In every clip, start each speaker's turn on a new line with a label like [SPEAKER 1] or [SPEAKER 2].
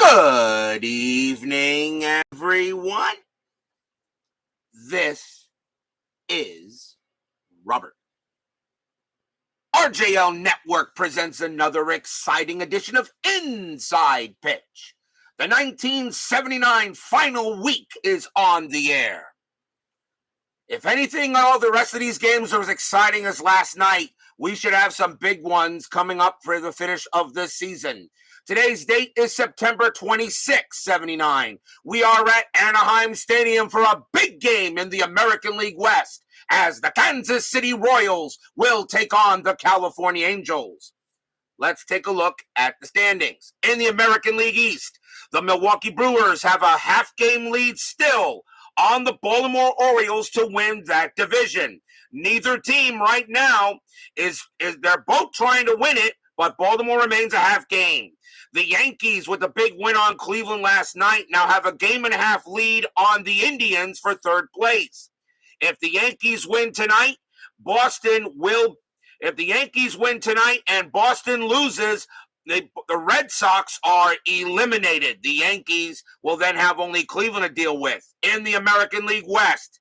[SPEAKER 1] Good evening, everyone. This is Robert. RJL Network presents another exciting edition of Inside Pitch. The 1979 final week is on the air. If anything, all the rest of these games are as exciting as last night, we should have some big ones coming up for the finish of this season. Today's date is September 26, 79. We are at Anaheim Stadium for a big game in the American League West as the Kansas City Royals will take on the California Angels. Let's take a look at the standings. In the American League East, the Milwaukee Brewers have a half-game lead still on the Baltimore Orioles to win that division. Neither team right now they're both trying to win it, but Baltimore remains a half game. The Yankees, with a big win on Cleveland last night, now have a game-and-a-half lead on the Indians for third place. If the Yankees win tonight, If the Yankees win tonight and Boston loses, the Red Sox are eliminated. The Yankees will then have only Cleveland to deal with. In the American League West,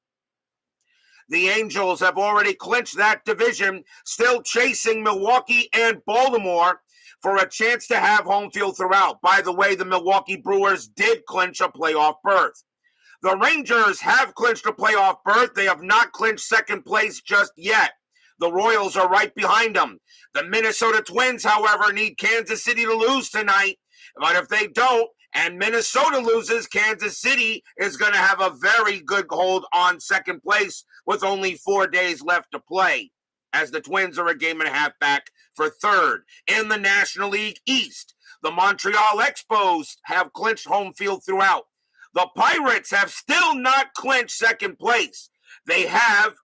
[SPEAKER 1] the Angels have already clinched that division, still chasing Milwaukee and Baltimore for a chance to have home field throughout. By the way, the Milwaukee Brewers did clinch a playoff berth. The Rangers have clinched a playoff berth. They have not clinched second place just yet. The Royals are right behind them. The Minnesota Twins, however, need Kansas City to lose tonight. But if they don't, and Minnesota loses, Kansas City is going to have a very good hold on second place with only 4 days left to play, as the Twins are a game and a half back for third. In the National League East, the Montreal Expos have clinched home field throughout. The Pirates have still not clinched second place. They have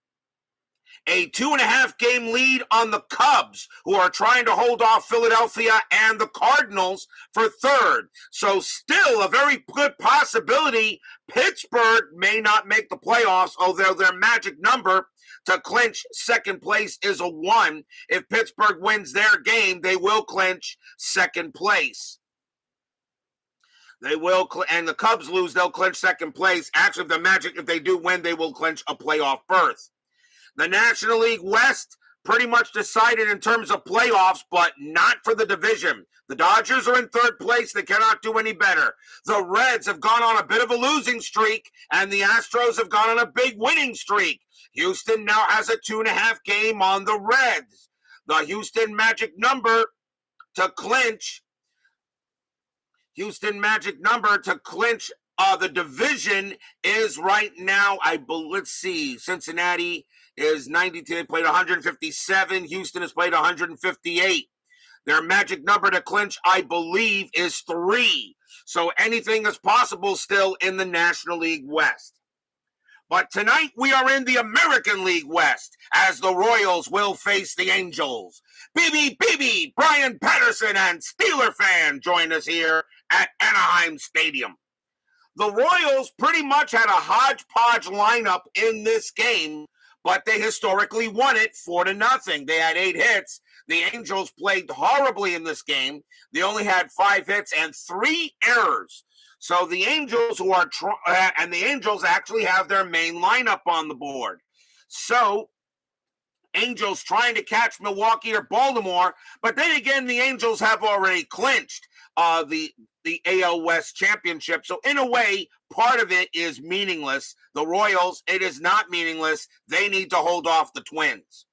[SPEAKER 1] a 2.5 game lead on the Cubs, who are trying to hold off Philadelphia and the Cardinals for third. So still a very good possibility Pittsburgh may not make the playoffs, although their magic number to clinch second place is a 1. If Pittsburgh wins their game, they will clinch second place. And the Cubs lose, they'll clinch second place. Actually, if they do win, they will clinch a playoff berth. The National League West pretty much decided in terms of playoffs, but not for the division. The Dodgers are in third place. They cannot do any better. The Reds have gone on a bit of a losing streak, and the Astros have gone on a big winning streak. Houston now has a 2.5 game on the Reds. The Houston magic number to clinch the division is right now, let's see, Cincinnati is 92. They played 157. Houston has played 158. Their magic number to clinch, I believe, is 3. So anything is possible still in the National League West. But tonight we are in the American League West as the Royals will face the Angels. BB, Brian Patterson and Steeler fan join us here at Anaheim Stadium. The Royals pretty much had a hodgepodge lineup in this game, but they historically won it 4-0. They had 8 hits. The Angels played horribly in this game. They only had 5 hits and 3 errors. So the Angels the Angels actually have their main lineup on the board. So Angels trying to catch Milwaukee or Baltimore, but then again, the Angels have already clinched the AL West championship. So in a way, part of it is meaningless. The Royals, it is not meaningless. They need to hold off the Twins.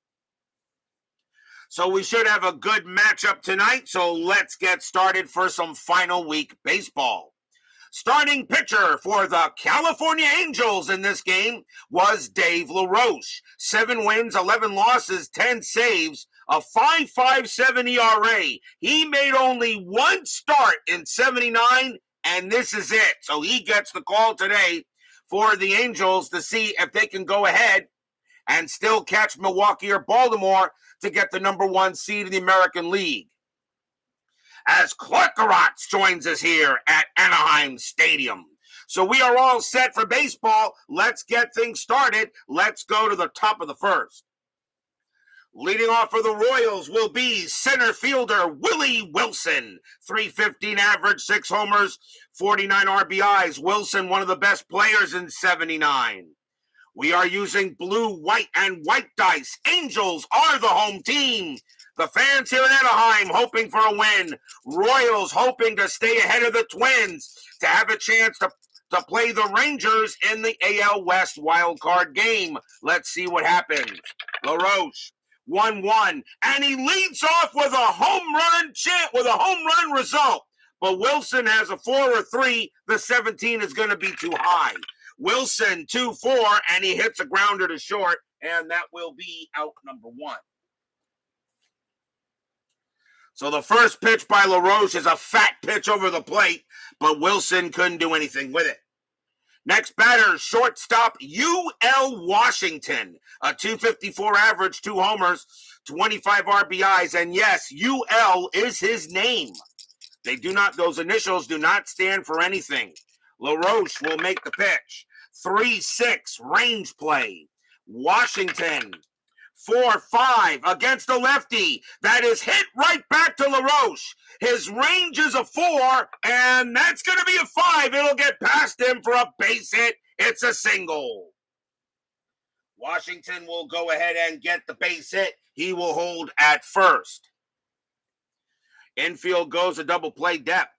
[SPEAKER 1] So we should have a good matchup tonight. So let's get started for some final week baseball. Starting pitcher for the California Angels in this game was Dave LaRoche. 7 wins, 11 losses, 10 saves, a 5.57 ERA. He made only 1 start in 79, and this is it. So he gets the call today for the Angels to see if they can go ahead and still catch Milwaukee or Baltimore to get the number 1 seed in the American League. As Clark Garrotz joins us here at Anaheim Stadium. So we are all set for baseball. Let's get things started. Let's go to the top of the first. Leading off for the Royals will be center fielder Willie Wilson. 315 average, 6 homers, 49 RBIs. Wilson, one of the best players in 79. We are using blue, white, and white dice. Angels are the home team. The fans here in Anaheim hoping for a win. Royals hoping to stay ahead of the Twins to have a chance to play the Rangers in the AL West wildcard game. Let's see what happens. LaRoche, 1-1, and he leads off with a home run result. But Wilson has a 4 or 3. The 17 is going to be too high. Wilson, 2-4, and he hits a grounder to short, and that will be out number 1. So the first pitch by LaRoche is a fat pitch over the plate, but Wilson couldn't do anything with it. Next batter, shortstop UL Washington. A 254 average, 2 homers, 25 RBIs. And yes, UL is his name. Those initials do not stand for anything. LaRoche will make the pitch. 3-6 range play. Washington, 4-5 against the lefty. That is hit right back to LaRoche. His range is a 4, and that's going to be a 5. It'll get past him for a base hit. It's a single. Washington will go ahead and get the base hit. He will hold at first. Infield goes a double play depth.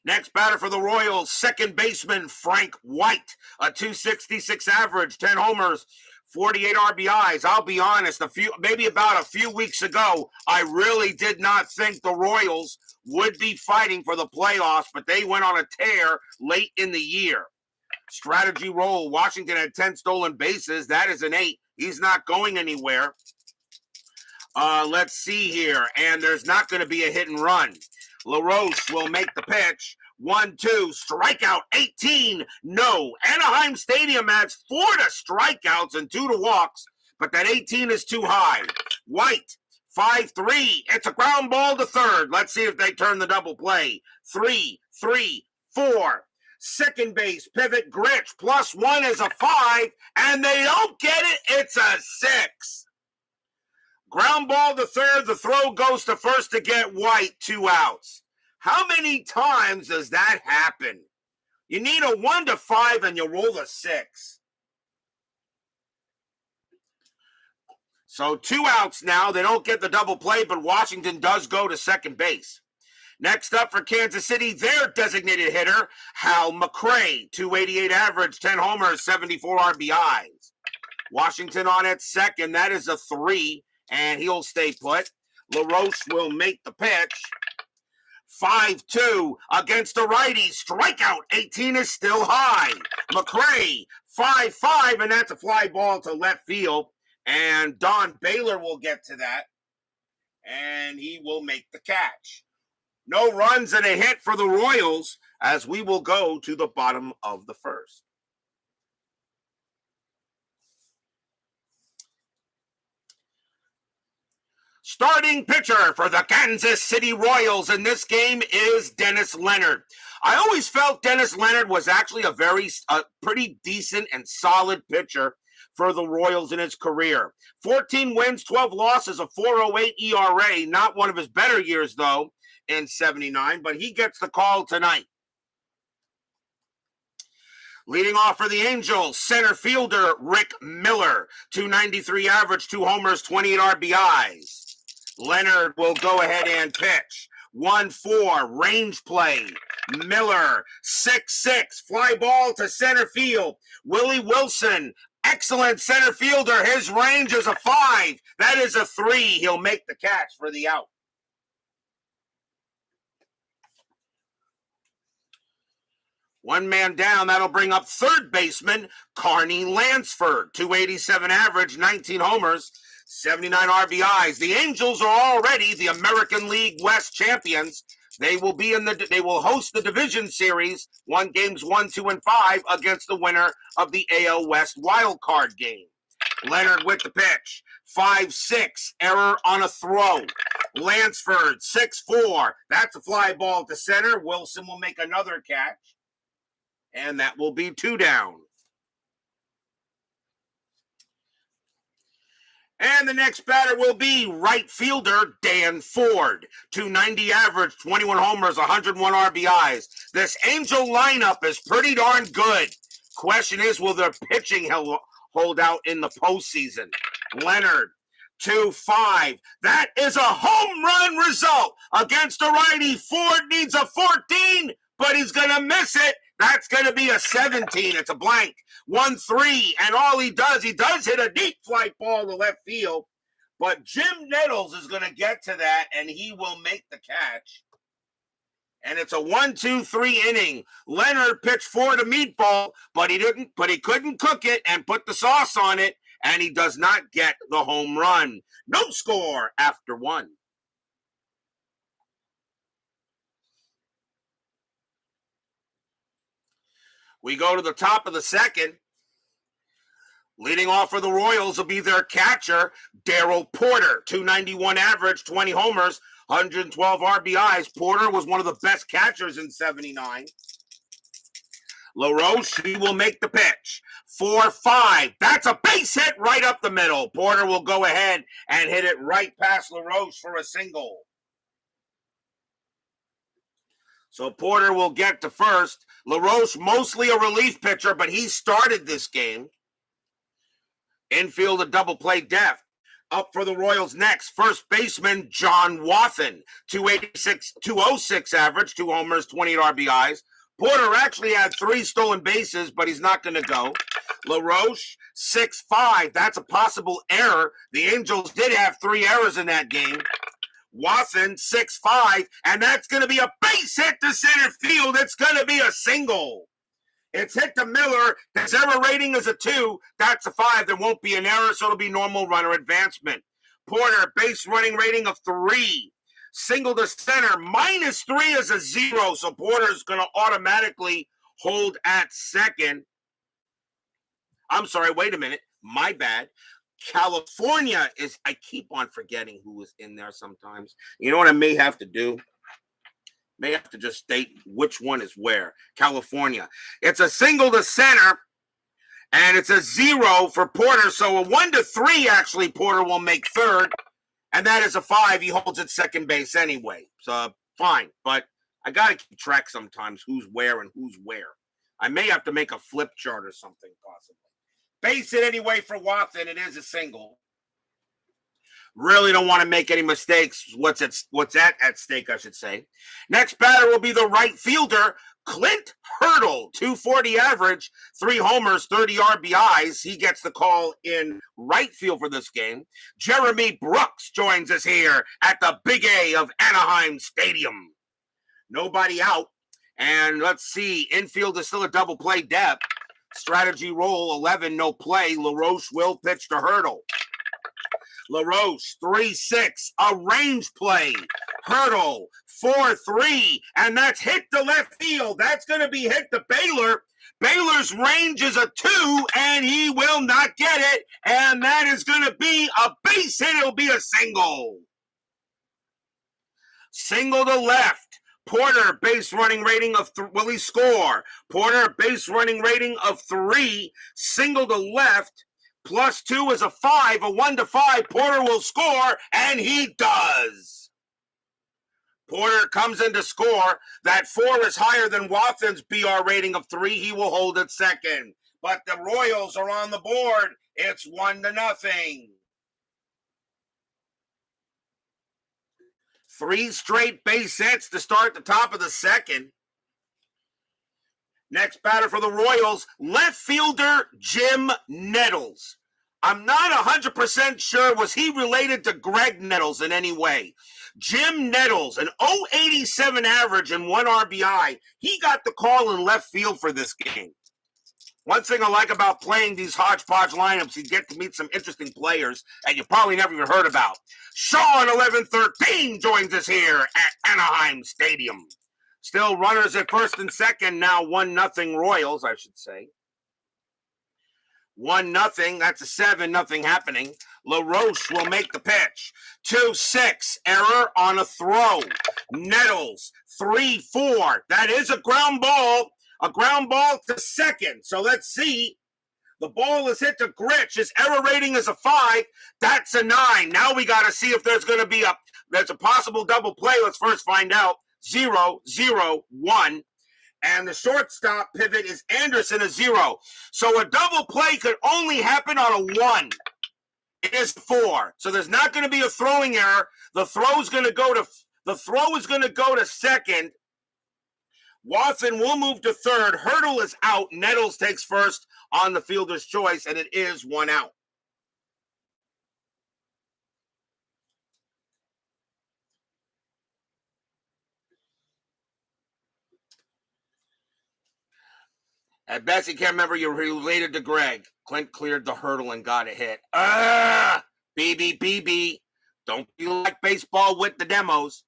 [SPEAKER 1] Next batter for the Royals, second baseman Frank White. A 266 average, 10 homers, 48 RBIs. I'll be honest, about a few weeks ago, I really did not think the Royals would be fighting for the playoffs, but they went on a tear late in the year. Strategy roll, Washington had 10 stolen bases. That is an 8. He's not going anywhere. Let's see here, and there's not going to be a hit and run. LaRoche will make the pitch. 1-2, strikeout 18. No, Anaheim Stadium adds 4 to strikeouts and 2 to walks, but that 18 is too high. White, 5-3. It's a ground ball to third. Let's see if they turn the double play. 3-4. Second base pivot, Gretch, +1 is a 5, and they don't get it. It's a 6. Ground ball to third. The throw goes to first to get White. 2 outs. How many times does that happen? You need a 1 to 5 and you roll a 6. So 2 outs now. They don't get the double play, but Washington does go to second base. Next up for Kansas City, their designated hitter, Hal McRae. 288 average, 10 homers, 74 RBIs. Washington on at second. That is a 3. And he'll stay put. LaRoche will make the pitch. 5-2 against the righty. Strikeout 18 is still high. McRae, 5-5, and that's a fly ball to left field. And Don Baylor will get to that. And he will make the catch. No runs and a hit for the Royals as we will go to the bottom of the first. Starting pitcher for the Kansas City Royals in this game is Dennis Leonard. I always felt Dennis Leonard was actually a pretty decent and solid pitcher for the Royals in his career. 14 wins, 12 losses, a 4.08 ERA. Not one of his better years, though, in 79, but he gets the call tonight. Leading off for the Angels, center fielder Rick Miller. 293 average, 2 homers, 28 RBIs. Leonard will go ahead and pitch. 1-4, range play. Miller, 6-6, fly ball to center field. Willie Wilson, excellent center fielder. His range is a 5. That is a 3. He'll make the catch for the out. One man down, that'll bring up third baseman Carney Lansford. 287 average, 19 homers, 79 RBIs. The Angels are already the American League West champions. They will host the division series, games 1, 2, and 5 against the winner of the AL West wild card game. Leonard with the pitch. 5-6, error on a throw. Lansford, 6-4. That's a fly ball to center. Wilson will make another catch. And that will be 2 down. And the next batter will be right fielder Dan Ford. 290 average, 21 homers, 101 RBIs. This Angel lineup is pretty darn good. Question is, will their pitching hold out in the postseason? Leonard, 2-5. That is a home run result against a righty. Ford needs a 14, but he's going to miss it. That's going to be a 17. It's a blank. 1-3, and all he does hit a deep fly ball to left field, but Jim Nettles is going to get to that, and he will make the catch. And it's a 1-2-3 inning. Leonard pitched Ford a meatball, but he couldn't cook it and put the sauce on it, and he does not get the home run. No score after one. We go to the top of the second. Leading off for the Royals will be their catcher, Darryl Porter. 291 average, 20 homers, 112 RBIs. Porter was one of the best catchers in '79. LaRoche, he will make the pitch. 4-5. That's a base hit right up the middle. Porter will go ahead and hit it right past LaRoche for a single. So Porter will get to first. LaRoche, mostly a relief pitcher, but he started this game. Infield, a double play depth. Up for the Royals next, first baseman John Wathan. 206 average, 2 homers, 28 RBIs. Porter actually had 3 stolen bases, but he's not going to go. LaRoche, 6-5. That's a possible error. The Angels did have 3 errors in that game. Wathan, 6-5, and that's going to be a base hit to center field. It's going to be a single. It's hit to Miller. His error rating is a 2. That's a 5. There won't be an error, so it'll be normal runner advancement. Porter, base running rating of 3. Single to center, -3 is a 0, so Porter's going to automatically hold at second. I'm sorry, wait a minute. My bad. California is, I keep on forgetting who is in there sometimes. You know what I may have to do? May have to just state which one is where. California. It's a single to center, and it's a 0 for Porter. So a 1-3, actually, Porter will make third, and that is a 5. He holds at second base anyway. So fine, but I got to keep track sometimes who's where and who's where. I may have to make a flip chart or something possibly. Base it anyway for Wathan. It is a single. Really don't want to make any mistakes. What's at stake, I should say. Next batter will be the right fielder, Clint Hurdle. 240 average, 3 homers, 30 RBIs. He gets the call in right field for this game. Jeremy Brooks joins us here at the Big A of Anaheim Stadium. Nobody out. And let's see, infield is still a double play depth. Strategy roll, 11, no play. LaRoche will pitch to Hurdle. LaRoche, 3-6, a range play. Hurdle, 4-3, and that's hit to left field. That's going to be hit to Baylor. Baylor's range is a 2, and he will not get it, and that is going to be a base hit. It'll be a single. Single to left. Porter, base running rating of will he score? Porter, base running rating of 3. Single to left. +2 is a 5. A 1-5. Porter will score, and he does. Porter comes in to score. That 4 is higher than Wathan's BR rating of 3. He will hold at second. But the Royals are on the board. It's 1-0. 3 straight base hits to start the top of the second. Next batter for the Royals, left fielder Jim Nettles. I'm not 100% sure, was he related to Greg Nettles in any way? Jim Nettles, an .087 average and 1 RBI. He got the call in left field for this game. One thing I like about playing these hodgepodge lineups, you get to meet some interesting players that you probably never even heard about. Sean 1113 joins us here at Anaheim Stadium. Still runners at first and second, now 1-0 Royals, I should say. 1-0, that's a 7, nothing happening. LaRoche will make the pitch. 2-6, error on a throw. Nettles, 3-4, that is a ground ball to second. So let's see The ball is hit to Gretch. His error rating is a 5. That's a 9. Now we got to see if there's going to be there's a possible double play. Let's first find out. 0, 0, 1. And the shortstop pivot is Anderson, a 0. So a double play could only happen on a 1. It is 4. So there's not going to be a throwing error. The throw is going to go to second. Watson will move to third. Hurdle is out. Nettles takes first on the fielder's choice, and it is 1 out. At best, you can't remember you're related to Greg. Clint cleared the hurdle and got a hit. BB. Don't be like baseball with the demos.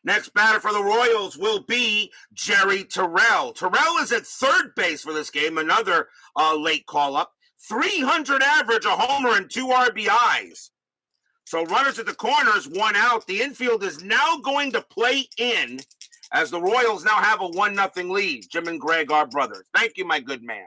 [SPEAKER 1] Next batter for the Royals will be Jerry Terrell. Terrell is at third base for this game, another late call-up. 300 average, a homer, and 2 RBIs. So runners at the corners, 1 out. The infield is now going to play in as the Royals now have a 1-0 lead. Jim and Greg are brothers. Thank you, my good man.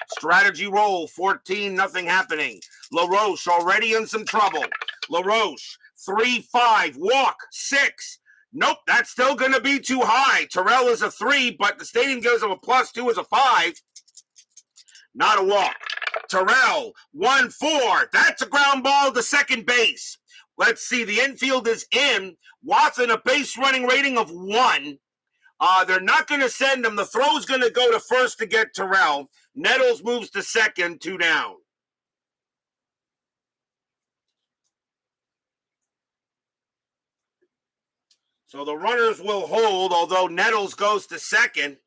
[SPEAKER 1] Strategy roll, 14, nothing happening. LaRoche already in some trouble. LaRoche, 3-5, walk, 6. Nope, that's still going to be too high. Terrell is a 3, but the stadium gives him a +2 as a 5. Not a walk. Terrell, 1-4. That's a ground ball to second base. Let's see, the infield is in. Watson, a base running rating of 1. They're not going to send him. The throw is going to go to first to get Terrell. Nettles moves to second, 2 down. So the runners will hold, although Nettles goes to second.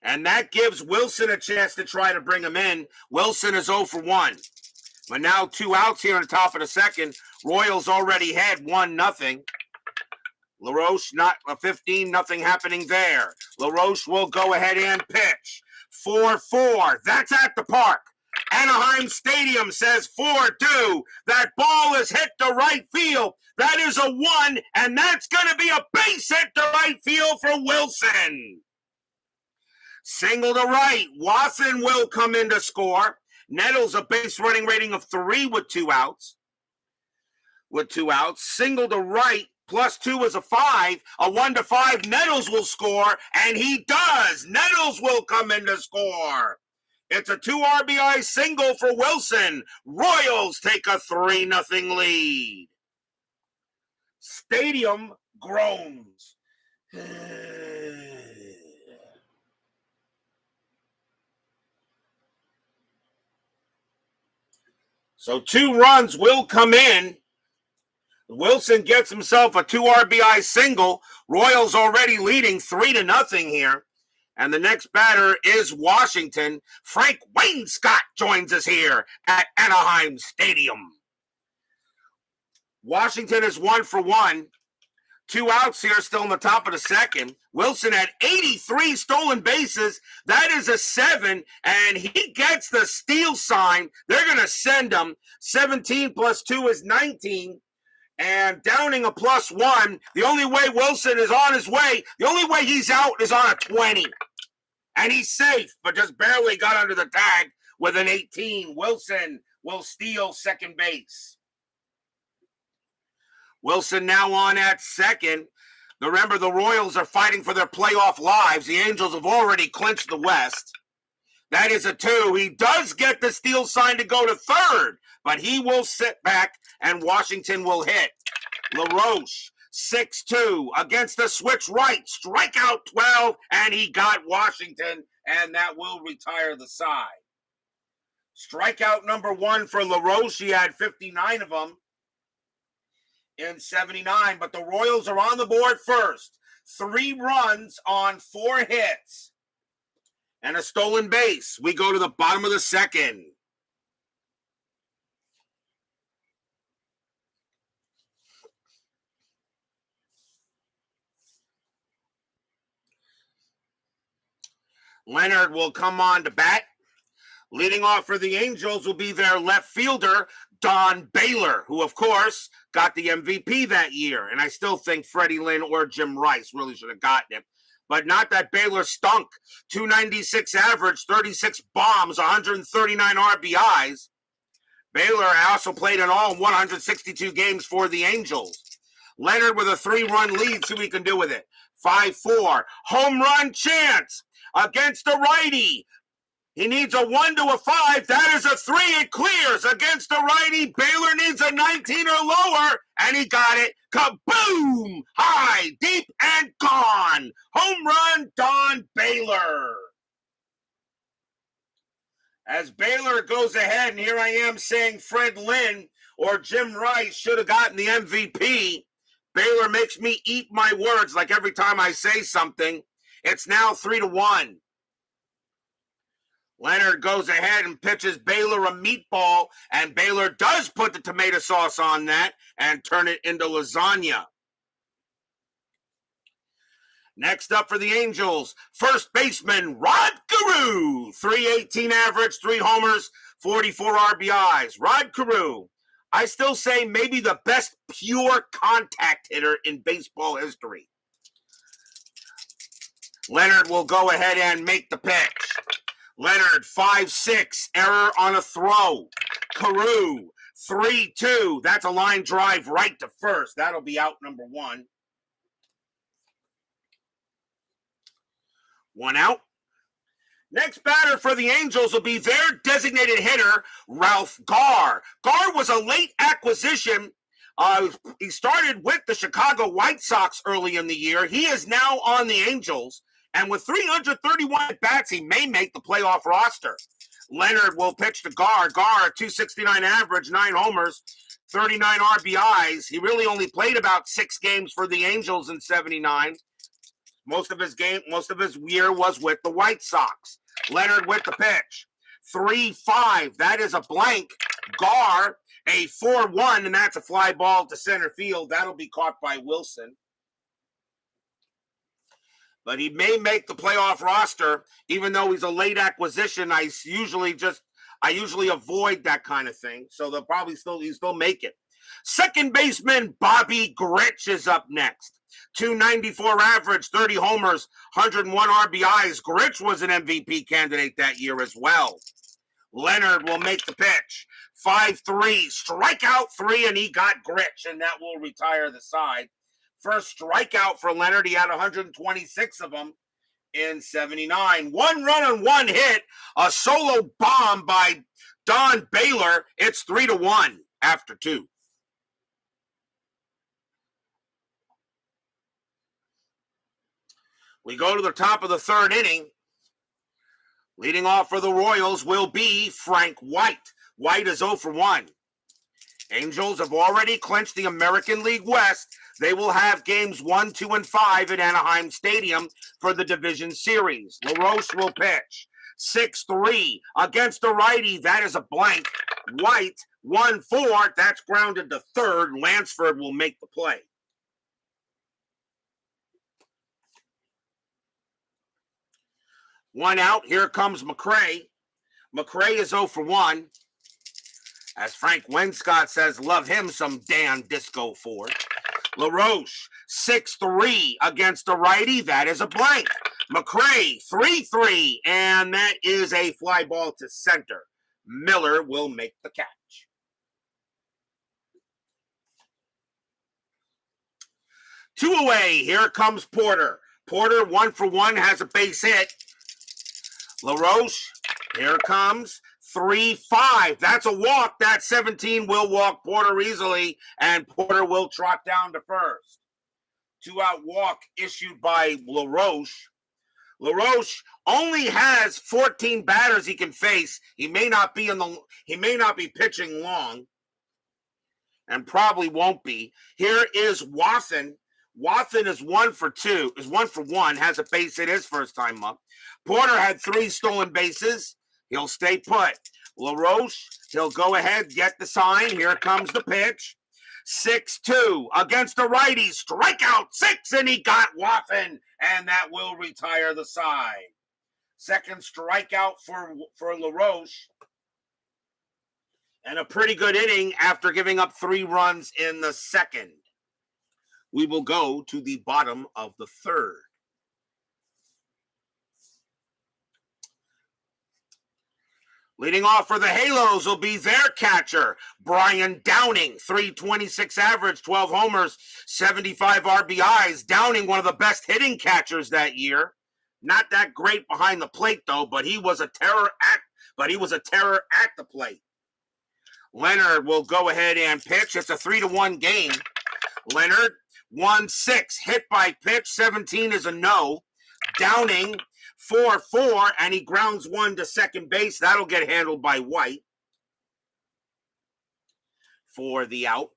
[SPEAKER 1] And that gives Wilson a chance to try to bring him in. Wilson is 0 for 1. But now 2 outs here in the top of the second. Royals already had 1-0. LaRoche, not a 15, nothing happening there. LaRoche will go ahead and pitch. 4-4. That's at the park. Anaheim Stadium says 4-2. That ball is hit to right field. That is a 1, and that's going to be a base hit to right field for Wilson. Single to right. Watson will come in to score. Nettles, a base running rating of 3 with 2 outs. Single to right. +2 is a 5. A 1-5. Nettles will score, and he does. Nettles will come in to score. It's a 2 RBI single for Wilson. Royals take a 3-0 lead. Stadium groans. So 2 runs will come in. Wilson gets himself a 2 RBI single. Royals already leading 3-0 here. And the next batter is Washington. Frank Wainscott joins us here at Anaheim Stadium. Washington is 1 for 1. 2 outs here still in the top of the second. Wilson had 83 stolen bases. That is a 7, and he gets the steal sign. They're going to send him. 17 + 2 is 19. And Downing a +1. The only way Wilson is on his way, the only way he's out is on a 20. And he's safe, but just barely got under the tag with an 18. Wilson will steal second base. Wilson now on at second. Remember, the Royals are fighting for their playoff lives. The Angels have already clinched the West. That is a 2. He does get the steal sign to go to third, but he will sit back and Washington will hit. LaRoche, 6-2 against the switch right. Strikeout 12, and he got Washington, and that will retire the side. Strikeout number 1 for LaRoche. He had 59 of them in 79, but the Royals are on the board first. 3 runs on 4 hits and a stolen base. We go to the bottom of the second. Leonard will come on to bat. Leading off for the Angels will be their left fielder, Don Baylor, who, of course, got the MVP that year. And I still think Freddie Lynn or Jim Rice really should have gotten him. but not that Baylor stunk. 296 average, 36 bombs, 139 RBIs. Baylor also played in all 162 games for the Angels. Leonard with a 3-run lead, see what he can do with it. 5-4. Home run chance against the righty. He needs a 1 to a 5. That is a 3. It clears against the righty. Baylor needs a 19 or lower, and he got it. Kaboom! High, deep, and gone. Home run, Don Baylor. As Baylor goes ahead, and here I am saying Fred Lynn or Jim Rice should have gotten the MVP. Baylor makes me eat my words like every time I say something. It's now 3-1. Leonard goes ahead and pitches Baylor a meatball, and Baylor does put the tomato sauce on that and turn it into lasagna. Next up for the Angels, first baseman Rod Carew, 318 average, 3 homers, 44 RBIs. Rod Carew, I still say maybe the best pure contact hitter in baseball history. Leonard will go ahead and make the pitch. Leonard, 5-6, error on a throw. Carew, 3-2. That's a line drive right to first. That'll be out number 1. 1 out. Next batter for the Angels will be their designated hitter, Ralph Garr. Garr was a late acquisition. He started with the Chicago White Sox early in the year. He is now on the Angels. And with 331 at-bats, he may make the playoff roster. Leonard will pitch to Garr. Garr, 269 average, 9 homers, 39 RBIs. He really only played about 6 games for the Angels in 79. Most of his year was with the White Sox. Leonard with the pitch. 3-5. That is a blank. Garr, a 4-1, and that's a fly ball to center field. That'll be caught by Wilson. But he may make the playoff roster, even though he's a late acquisition. I usually avoid that kind of thing. So they'll probably still make it. Second baseman Bobby Gretch is up next. 294 average, 30 homers, 101 RBIs. Gretch was an MVP candidate that year as well. Leonard will make the pitch. 5-3, strikeout 3, and he got Gretch, and that will retire the side. First strikeout for Leonard. He had 126 of them in 79. 1 run on 1 hit. A solo bomb by Don Baylor. It's 3-1 after 2. We go to the top of the 3rd inning. Leading off for the Royals will be Frank White. White is 0 for 1. Angels have already clinched the American League West. They will have games 1, 2, and 5 at Anaheim Stadium for the division series. LaRoche will pitch. 6-3 against the righty. That is a blank. White, 1-4. That's grounded to third. Lansford will make the play. One out. Here comes McRae. McRae is 0 for 1. As Frank Wenscott says, love him some Dan Disco Ford. LaRoche, 6-3 against the righty. That is a blank. McRae, 3-3, and that is a fly ball to center. Miller will make the catch. 2 away. Here comes Porter. Porter, 1 for 1, has a base hit. LaRoche, here comes. 3-5. That's a walk. That 17 will walk Porter easily, and Porter will trot down to first. 2-out walk issued by LaRoche. LaRoche only has 14 batters he can face. He may not be pitching long, and probably won't be. Here is Watson. Watson is 1 for 2, is 1 for 1, has a base hit his first time up. Porter had 3 stolen bases. He'll stay put. LaRoche, he'll go ahead, get the sign. Here comes the pitch. 6-2 against the righty. Strikeout 6, and he got Watson, and that will retire the side. Second strikeout for LaRoche. And a pretty good inning after giving up 3 runs in the second. We will go to the bottom of the 3rd. Leading off for the Halos will be their catcher, Brian Downing, 326 average, 12 homers, 75 RBIs. Downing, one of the best hitting catchers that year. Not that great behind the plate though, but he was a terror at the plate. Leonard will go ahead and pitch. It's a 3-1 game. Leonard, 1-6, hit by pitch, 17 is a no. Downing, 4-4, and he grounds one to second base. That'll get handled by White for the out.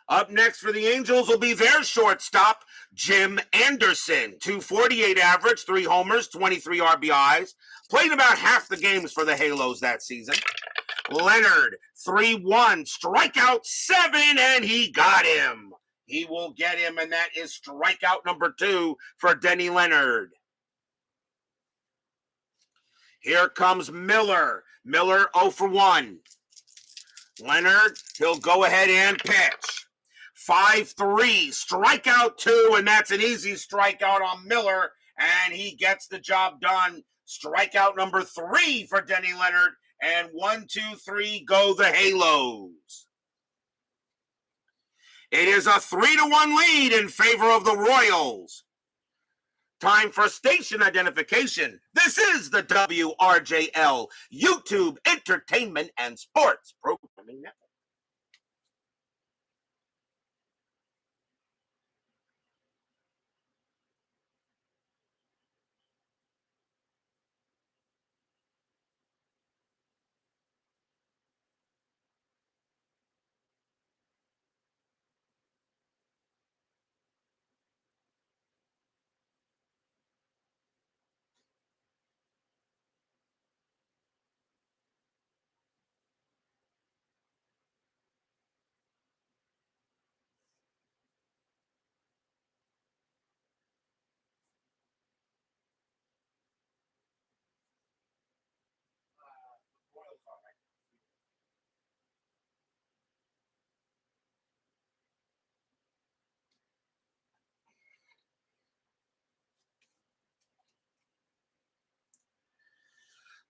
[SPEAKER 1] Up next for the Angels will be their shortstop, Jim Anderson. 248 average, 3 homers, 23 RBIs. Played about half the games for the Halos that season. Leonard, 3-1, strikeout 7, and he got him. He will get him, and that is strikeout number 2 for Denny Leonard. Here comes Miller. Miller 0 for 1. Leonard, he'll go ahead and pitch. 5-3, strikeout 2, and that's an easy strikeout on Miller, and he gets the job done. Strikeout number 3 for Denny Leonard, and 1, 2, 3 go the Halos. It is a 3-1 lead in favor of the Royals. Time for station identification. This is the WRJL YouTube Entertainment and Sports Programming Network.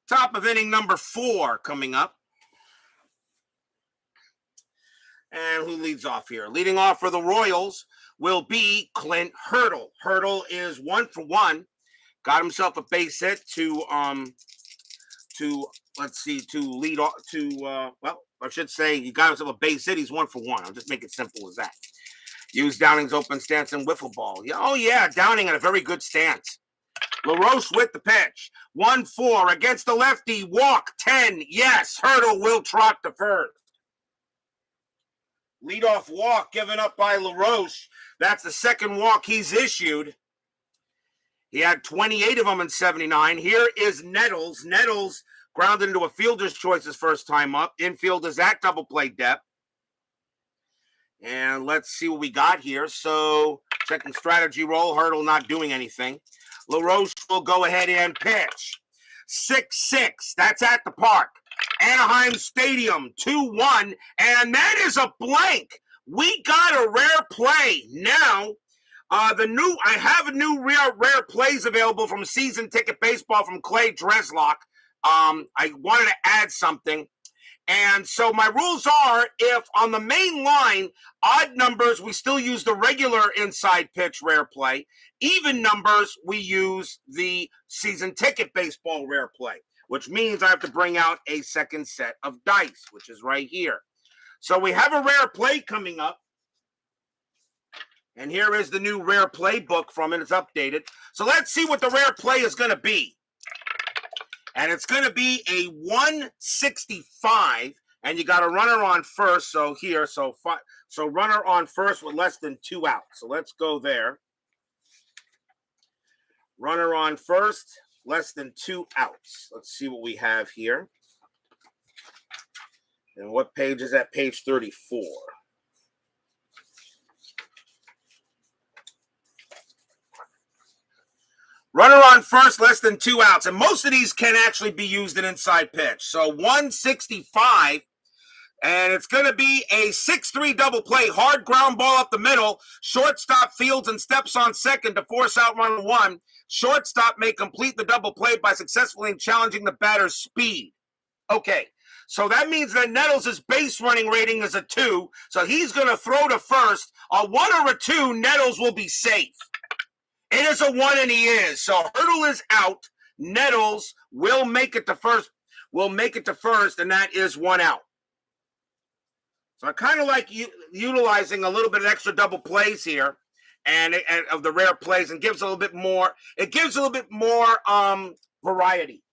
[SPEAKER 1] Top of inning number 4 coming up. And who leads off here? Leading off for the Royals will be Clint Hurdle. Hurdle is 1 for 1. Got himself a base hit to lead off I should say he got himself a base hit. He's 1 for 1. I'll just make it simple as that. Use Downing's open stance and wiffle ball. Yeah, oh yeah, Downing had a very good stance. LaRoche with the pitch. 1-4 against the lefty. Walk 10. Yes, Hurdle will trot to first. Leadoff walk given up by LaRoche. That's the second walk he's issued. He had 28 of them in 79. Here is Nettles. Nettles grounded into a fielder's choice his first time up. Infield is at double play depth. And let's see what we got here. So, checking strategy roll. Hurdle not doing anything. LaRoche will go ahead and pitch. 6-6. That's at the park. Anaheim Stadium, 2-1. And that is a blank. We got a rare play. Now, I have a new rare plays available from Season Ticket Baseball from Clay Dreslock. I wanted to add something. And so my rules are, if on the main line, odd numbers, we still use the regular inside pitch rare play. Even numbers, we use the Season Ticket Baseball rare play, which means I have to bring out a second set of dice, which is right here. So we have a rare play coming up. And here is the new rare play book from it. It's updated. So let's see what the rare play is going to be. And it's going to be a 165, and you got a runner on first. So here, so runner on first with less than 2 outs. So let's go there. Runner on first, less than 2 outs. Let's see what we have here. And what page is that? Page 34. Runner on first, less than 2 outs. And most of these can actually be used in inside pitch. So 165 And it's going to be a 6-3 double play. Hard ground ball up the middle. Shortstop fields and steps on second to force out run one. Shortstop may complete the double play by successfully challenging the batter's speed. Okay, so that means that Nettles' base running rating is a 2. So he's going to throw to first. A 1 or a 2, Nettles will be safe. It is a 1 and he is. So Hurdle is out. Nettles will make it to first. And that is 1 out. So I kind of like utilizing a little bit of extra double plays here, and of the rare plays, and gives a little bit more. It gives a little bit more variety.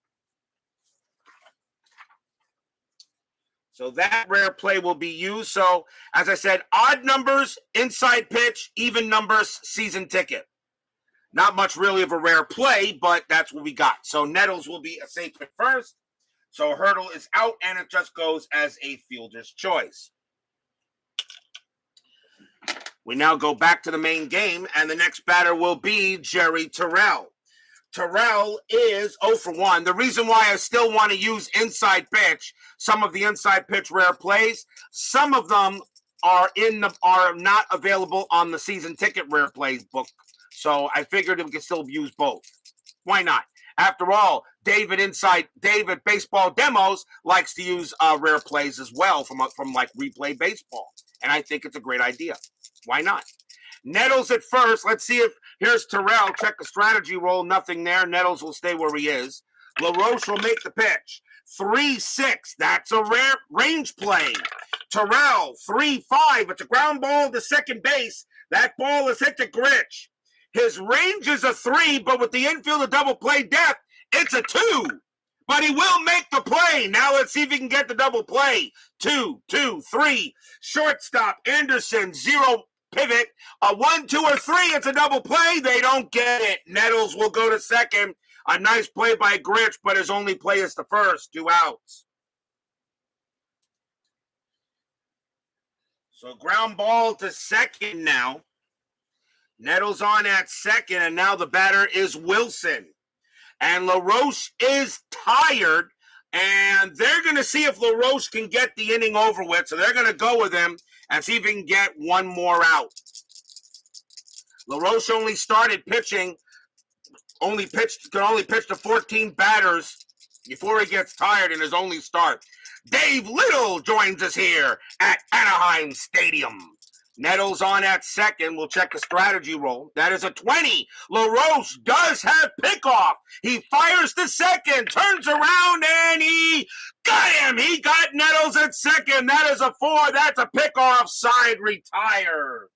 [SPEAKER 1] So that rare play will be used. So as I said, odd numbers, inside pitch, even numbers, season ticket. Not much really of a rare play, but that's what we got. So Nettles will be a safe at first. So Hurdle is out, and it just goes as a fielder's choice. We now go back to the main game, and the next batter will be Jerry Terrell. Terrell is 0 for 1. The reason why I still want to use inside pitch, some of the inside pitch rare plays, some of them are not available on the season ticket rare plays book. So I figured we could still use both. Why not? After all, David Baseball Demos likes to use rare plays as well from like Replay Baseball, and I think it's a great idea. Why not? Nettles at first. Let's see if here's Terrell. Check the strategy roll. Nothing there. Nettles will stay where he is. LaRoche will make the pitch. 3-6. That's a rare range play. Terrell 3-5. It's a ground ball to second base. That ball is hit to Gretch. His range is a 3, but with the infield of double play depth, it's a 2. But he will make the play. Now let's see if he can get the double play. 2, 2, 3. Shortstop Anderson 0. Pivot, a 1, 2, or 3, it's a double play. They don't get it. Nettles will go to second. A nice play by Gretch, but his only play is the first. 2 outs. So ground ball to second now. Nettles on at second, and now the batter is Wilson. And LaRoche is tired, and they're going to see if LaRoche can get the inning over with. So they're going to go with him and see if he can get one more out. LaRoche only started pitching, can only pitch to 14 batters before he gets tired in his only start. Dave Little joins us here at Anaheim Stadium. Nettles on at second. We'll check a strategy roll. That is a 20. LaRoche does have pickoff. He fires to second, turns around, and he got him. He got Nettles at second. That is a 4. That's a pickoff. Side retire.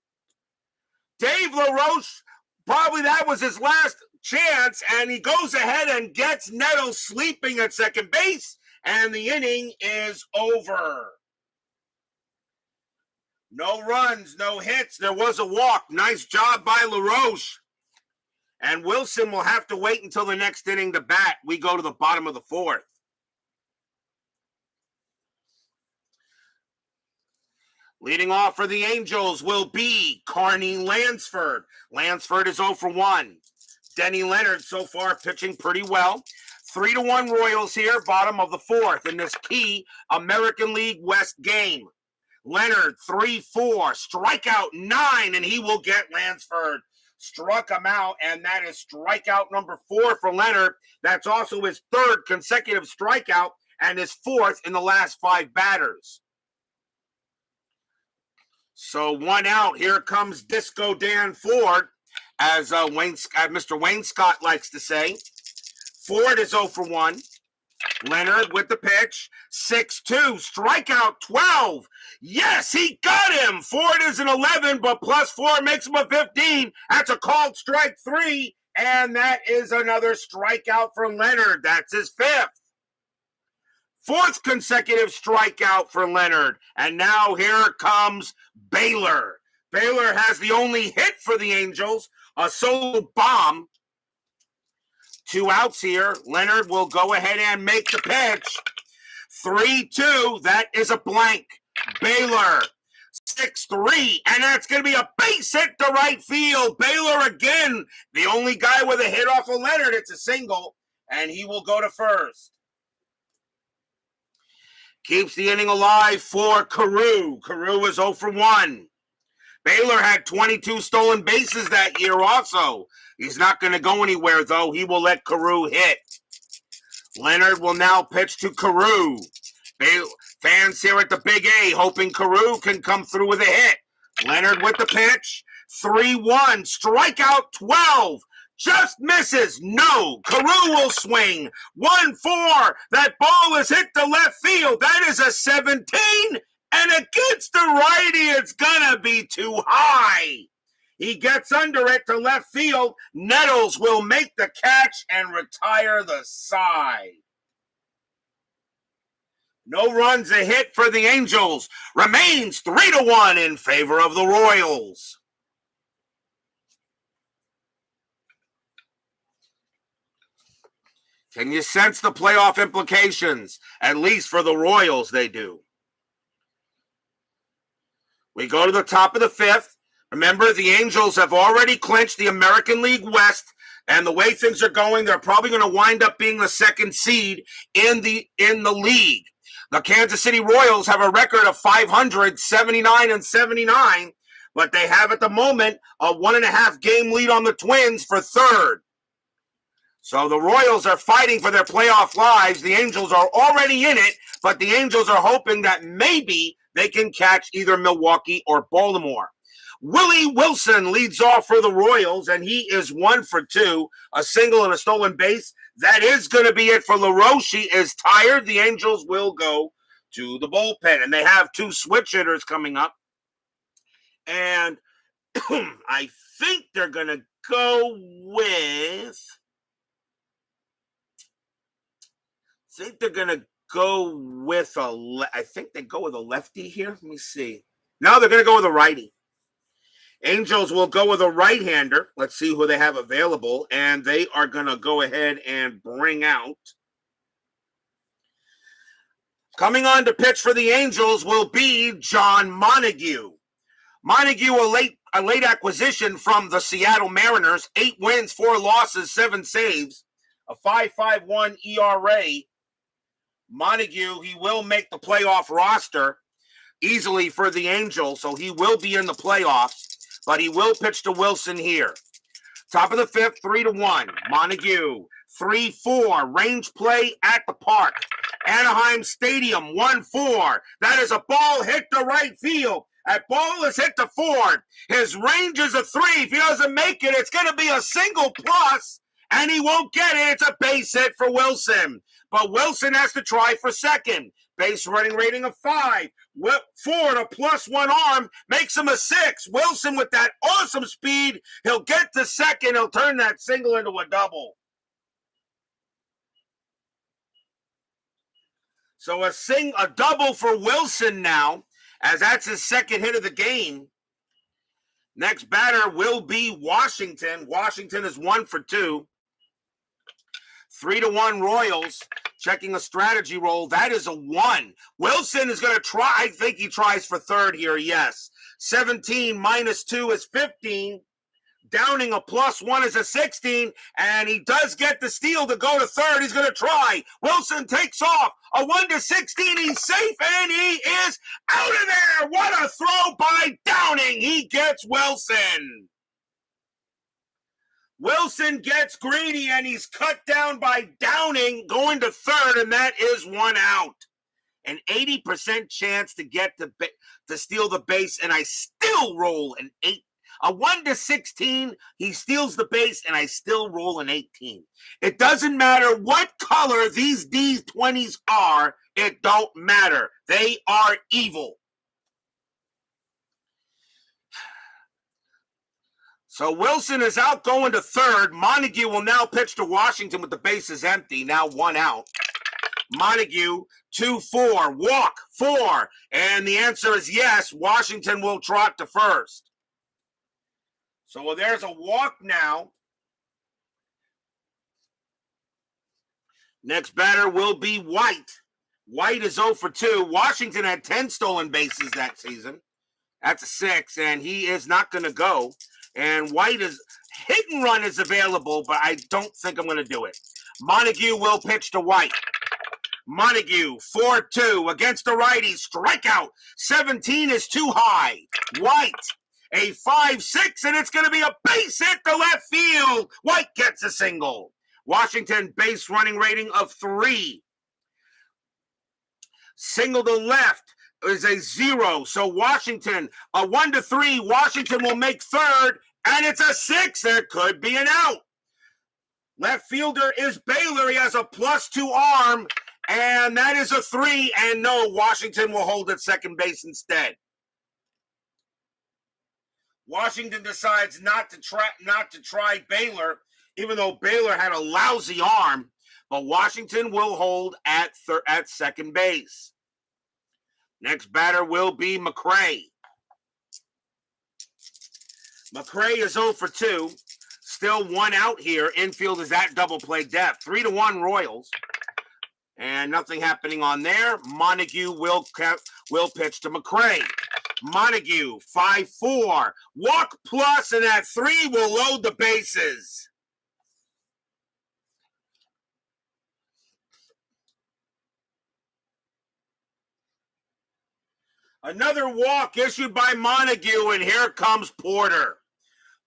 [SPEAKER 1] Dave LaRoche, probably that was his last chance, and he goes ahead and gets Nettles sleeping at second base, and the inning is over. No runs, no hits. There was a walk. Nice job by LaRoche. And Wilson will have to wait until the next inning to bat. We go to the bottom of the 4th. Leading off for the Angels will be Carney Lansford. Lansford is 0 for 1. Denny Leonard so far pitching pretty well. 3-1 Royals here, bottom of the 4th in this key American League West game. Leonard, 3-4, strikeout 9, and he will get Lansford. Struck him out, and that is strikeout number 4 for Leonard. That's also his 3rd consecutive strikeout and his 4th in the last 5 batters. So 1 out. Here comes Disco Dan Ford, as Mr. Wayne Scott likes to say. Ford is 0 for 1. Leonard with the pitch, 6-2, strikeout 12. Yes, he got him. Ford is an 11, but plus 4 makes him a 15. That's a called strike 3, and that is another strikeout for Leonard. That's his 5th. 4th consecutive strikeout for Leonard. And now here comes Baylor. Baylor has the only hit for the Angels, a solo bomb. 2 outs here. Leonard will go ahead and make the pitch. 3-2. That is a blank. Baylor, 6-3. And that's going to be a base hit to right field. Baylor again, the only guy with a hit off of Leonard. It's a single, and he will go to first. Keeps the inning alive for Carew. Carew is 0 for 1. Baylor had 22 stolen bases that year also. He's not going to go anywhere, though. He will let Carew hit. Leonard will now pitch to Carew. Fans here at the Big A hoping Carew can come through with a hit. Leonard with the pitch. 3-1. Strikeout 12. Just misses. No. Carew will swing. 1-4. That ball is hit to left field. That is a 17. And against the righty, it's going to be too high. He gets under it to left field. Nettles will make the catch and retire the side. No runs, a hit for the Angels. Remains 3-1 in favor of the Royals. Can you sense the playoff implications? At least for the Royals, they do. We go to the top of the fifth. Remember, the Angels have already clinched the American League West, and the way things are going, they're probably going to wind up being the second seed in the league. The Kansas City Royals have a record of 500, 79-79, but they have at the moment a 1.5 game lead on the Twins for third. So the Royals are fighting for their playoff lives. The Angels are already in it, but the Angels are hoping that maybe they can catch either Milwaukee or Baltimore. Willie Wilson leads off for the Royals, and he is 1 for 2, a single and a stolen base. That is going to be it for LaRoche. He is tired. The Angels will go to the bullpen, and they have 2 switch hitters coming up. And I think they're going to go with... I think they go with a lefty here. Let me see. No, they're going to go with a righty. Angels will go with a right-hander. Let's see who they have available. And they are going to go ahead and bring out. Coming on to pitch for the Angels will be John Montague. Montague, a late acquisition from the Seattle Mariners. 8 wins, 4 losses, 7 saves. A 5.51 ERA. Montague, he will make the playoff roster easily for the Angels, so he will be in the playoffs, but he will pitch to Wilson here. Top of the fifth, 3-1. Montague, 3-4. Range play at the park. Anaheim Stadium, 1-4. That is a ball hit to right field. That ball is hit to Ford. His range is a 3. If he doesn't make it, it's going to be a single plus, and he won't get it. It's a base hit for Wilson. But Wilson has to try for second. Base running rating of 5. Ford, a +1 arm, makes him a 6. Wilson with that awesome speed, he'll get to second. He'll turn that single into a double. So a double for Wilson now, as that's his second hit of the game. Next batter will be Washington. Washington is 1 for 2. 3-1 Royals. Checking a strategy roll. That is a 1. Wilson is going to try. I think he tries for third here, yes. 17 minus 2 is 15. Downing a +1 is a 16. And he does get the steal to go to third. He's going to try. Wilson takes off. A 1-16. He's safe, and he is out of there. What a throw by Downing. He gets Wilson. Wilson gets greedy, and he's cut down by Downing, going to third, and that is 1 out. An 80% chance to get to steal the base, and I still roll an 8. A 1-16, he steals the base, and I still roll an 18. It doesn't matter what color these D20s are. It don't matter. They are evil. So Wilson is out going to third. Montague will now pitch to Washington with the bases empty. Now 1 out. Montague, 2-4. Walk, 4. And the answer is yes. Washington will trot to first. So there's a walk now. Next batter will be White. White is 0 for 2. Washington had 10 stolen bases that season. That's a 6, and he is not going to go. And White is hit and run is available, but I don't think I'm going to do it. Montague will pitch to White. Montague, 4-2 against the righty. Strikeout. 17 is too high. White, a 5-6, and it's going to be a base hit to left field. White gets a single. Washington, base running rating of 3. Single to left is a 0. So Washington, a 1-3. Washington will make third, and it's a 6. There could be an out. Left fielder is Baylor. He has a +2 arm, and that is a 3. And no, Washington will hold at second base instead. Washington decides not to try Baylor, even though Baylor had a lousy arm. But Washington will hold at second base. Next batter will be McRae. McRae is 0 for 2. Still 1 out here. Infield is at double play depth. 3-1 Royals. And nothing happening on there. Montague will pitch to McRae. Montague, 5-4. Walk plus, and that 3 will load the bases. Another walk issued by Montague, and here comes Porter.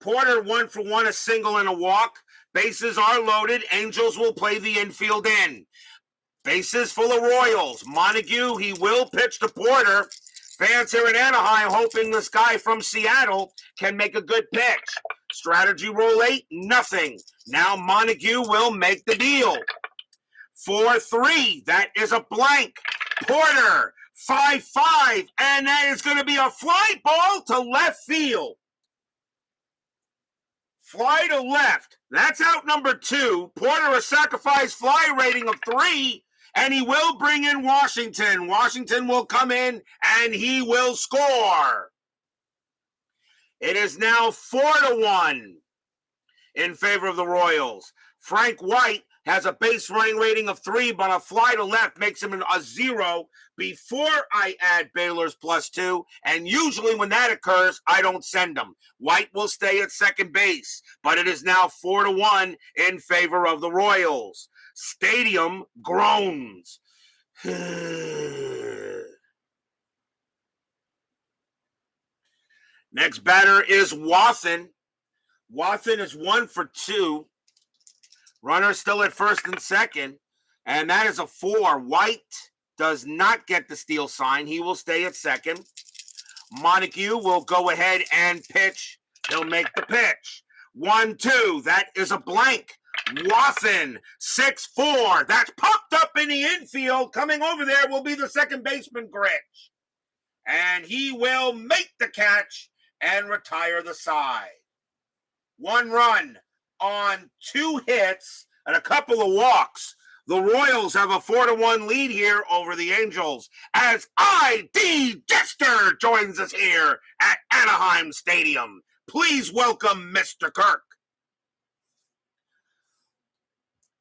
[SPEAKER 1] Porter, 1 for 1, a single and a walk. Bases are loaded. Angels will play the infield in. Bases full of Royals. Montague, he will pitch to Porter. Fans here in Anaheim hoping this guy from Seattle can make a good pitch. Strategy roll 8, nothing. Now Montague will make the deal. 4-3, that is a blank. Porter, 5-5, and that is going to be a fly ball to left field. Fly to left. That's out number 2. Porter, a sacrifice fly rating of 3, and he will bring in Washington. Washington will come in, and he will score. It is now 4-1 in favor of the Royals. Frank White has a base running rating of 3, but a fly to left makes him a 0 before I add Baylor's +2. And usually when that occurs, I don't send him. White will stay at second base, but it is now 4-1 in favor of the Royals. Stadium groans. Next batter is Wathan. Wathan is 1 for 2. Runner still at first and second, and that is a 4. White does not get the steal sign. He will stay at second. Montague will go ahead and pitch. He'll make the pitch. 1-2. That is a blank. Wathan, 6-4. That's popped up in the infield. Coming over there will be the second baseman, Gretch. And he will make the catch and retire the side. 1 run on 2 hits and a couple of walks. The Royals have a 4-1 lead here over the Angels as I.D. Jester joins us here at Anaheim Stadium. Please welcome Mr. Kirk.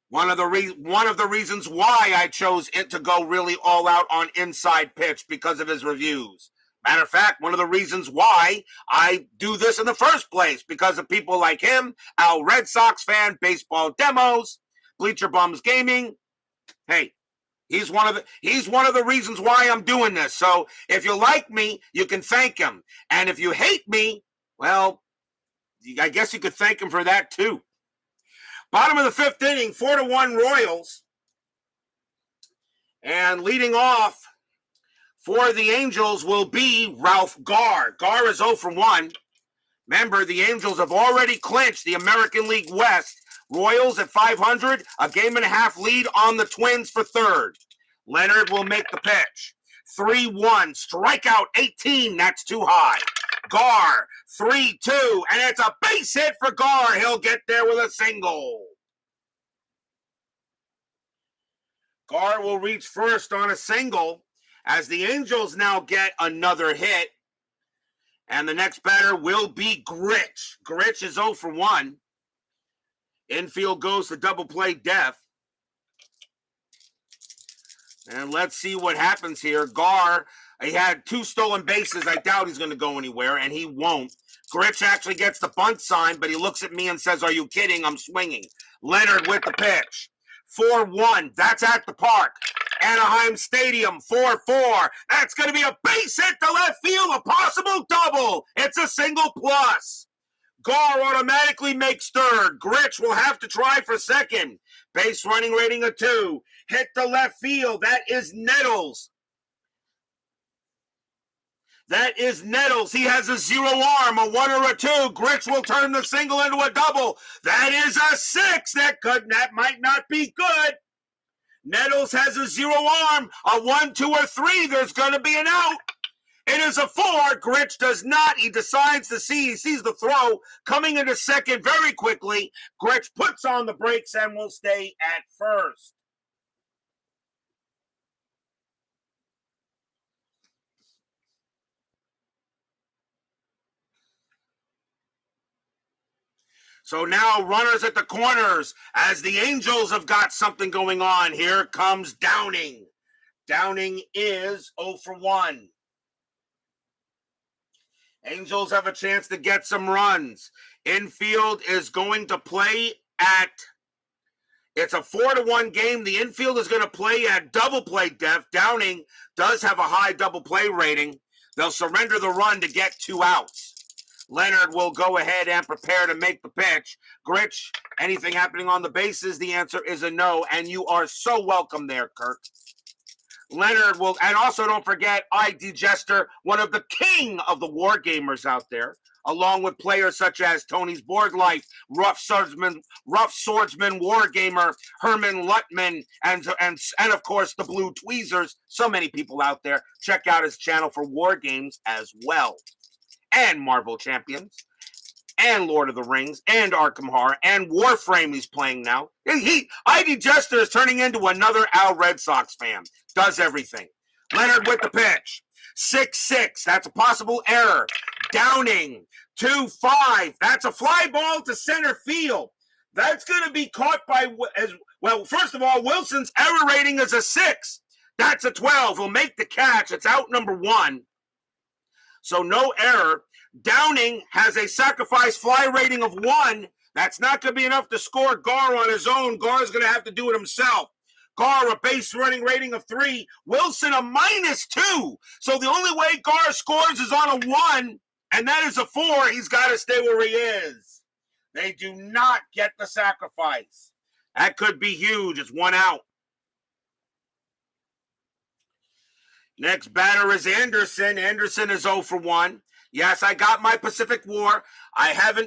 [SPEAKER 1] One of the reasons why I chose it to go really all out on inside pitch because of his reviews. Matter of fact, one of the reasons why I do this in the first place, because of people like him, Al Red Sox fan, baseball demos, Bleacher Bums Gaming. Hey, he's one of the reasons why I'm doing this. So if you like me, you can thank him. And if you hate me, well, I guess you could thank him for that too. Bottom of the 5th inning, 4-1 Royals. And leading off for the Angels will be Ralph Garr. Garr is 0 for 1. Remember, the Angels have already clinched the American League West. Royals at 500, a 1.5 game lead on the Twins for third. Leonard will make the pitch. 3-1, strikeout 18, that's too high. Garr, 3-2, and it's a base hit for Garr. He'll get there with a single. Garr will reach first on a single as the Angels now get another hit. And the next batter will be Gretch. Gretch is 0 for 1. Infield goes to double play depth. And let's see what happens here. Garr, he had 2 stolen bases. I doubt he's going to go anywhere, and he won't. Gretch actually gets the bunt sign, but he looks at me and says, "Are you kidding? I'm swinging." Leonard with the pitch. 4-1. That's at the park. Anaheim Stadium, 4-4. That's going to be a base hit to left field, a possible double. It's a single plus. Garr automatically makes third. Gretch will have to try for second. Base running rating of 2. Hit to left field. That is Nettles. That is Nettles. He has a 0 arm, a 1 or a 2. Gretch will turn the single into a double. That is a 6. That might not be good. Nettles has a 0 arm, a 1, 2, or 3. There's going to be an out. It is a 4. Gretch does not. He decides to see. He sees the throw coming into second very quickly. Gretch puts on the brakes and will stay at first. So now runners at the corners as the Angels have got something going on. Here comes Downing. Downing is 0 for 1. Angels have a chance to get some runs. Infield is going to play at, it's a 4-1 game. The infield is going to play at double play depth. Downing does have a high double play rating. They'll surrender the run to get 2 outs. Leonard will go ahead and prepare to make the pitch. Gretch, anything happening on the bases? The answer is a no, and you are so welcome there, Kirk. Leonard will, and also don't forget I.D. Jester, one of the king of the war gamers out there, along with players such as Tony's Board Life, Rough Swordsman War Gamer, Herman Lutman, and of course the Blue Tweezers. So many people out there. Check out his channel for war games as well. And Marvel Champions, and Lord of the Rings, and Arkham Horror, and Warframe he's playing now. I.D. Jester is turning into another Al Red Sox fan. Does everything. Leonard with the pitch. 6-6. That's a possible error. Downing. 2-5. That's a fly ball to center field. That's going to be caught by, well, first of all, Wilson's error rating is a 6. That's a 12. He'll make the catch. It's out number 1. So no error. Downing has a sacrifice fly rating of 1. That's not going to be enough to score Garr on his own. Garr's going to have to do it himself. Garr, a base running rating of 3. Wilson, a -2. So the only way Garr scores is on a 1, and that is a 4. He's got to stay where he is. They do not get the sacrifice. That could be huge. It's 1 out. Next batter is Anderson. Anderson is 0 for 1. Yes, I got my Pacific War. I have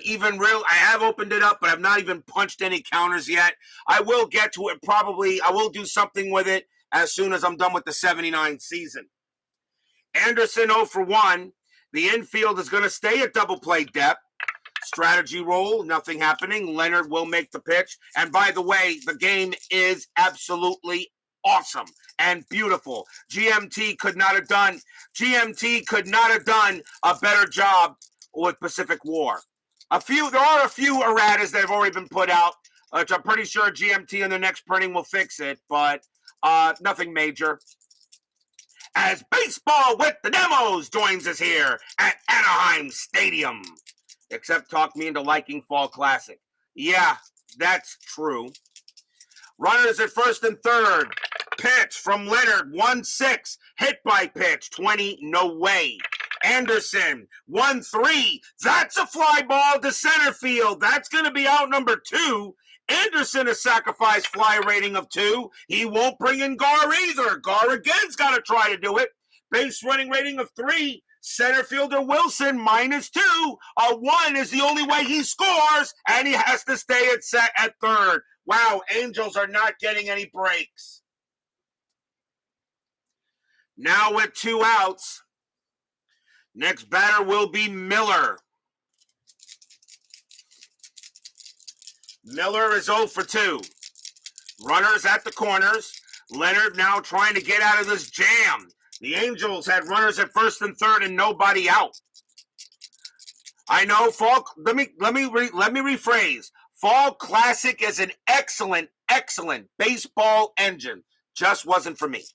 [SPEAKER 1] opened it up, but I've not even punched any counters yet. I will get to it probably. I will do something with it as soon as I'm done with the 79 season. Anderson 0 for 1. The infield is going to stay at double play depth. Strategy roll, nothing happening. Leonard will make the pitch. And by the way, the game is absolutely awesome and beautiful. GMT could not have done a better job with Pacific War. There are a few erratas that have already been put out, which I'm pretty sure GMT in the next printing will fix it, but nothing major. As Baseball with the Demos joins us here at Anaheim Stadium. Except talk me into liking Fall Classic. Yeah, that's true. Runners at first and third. Pitch from Leonard, 1-6. Hit by pitch, 20, no way. Anderson, 1-3. That's a fly ball to center field. That's going to be out number 2. Anderson, a sacrifice fly rating of 2. He won't bring in Garr either. Garr again's got to try to do it. Base running rating of 3. Center fielder Wilson, -2. A 1 is the only way he scores, and he has to stay at third. Wow, Angels are not getting any breaks. Now with 2 outs, next batter will be Miller. Miller is 0 for 2. Runners at the corners. Leonard now trying to get out of this jam. The Angels had runners at first and third and nobody out. I know Fall. Let me rephrase. Fall Classic is an excellent baseball engine. Just wasn't for me.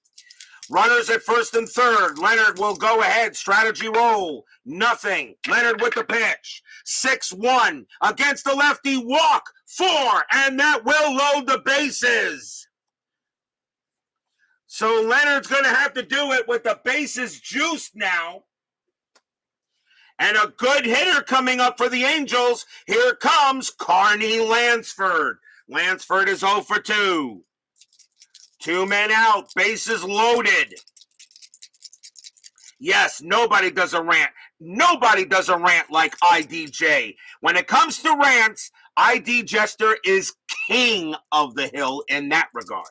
[SPEAKER 1] Runners at first and third. Leonard will go ahead. Strategy roll. Nothing. Leonard with the pitch. 6-1 against the lefty. Walk. 4. And that will load the bases. So Leonard's going to have to do it with the bases juiced now. And a good hitter coming up for the Angels. Here comes Carney Lansford. Lansford is 0 for 2. 2 men out, bases loaded. Yes, nobody does a rant. Nobody does a rant like IDJ. When it comes to rants, ID Jester is king of the hill in that regard.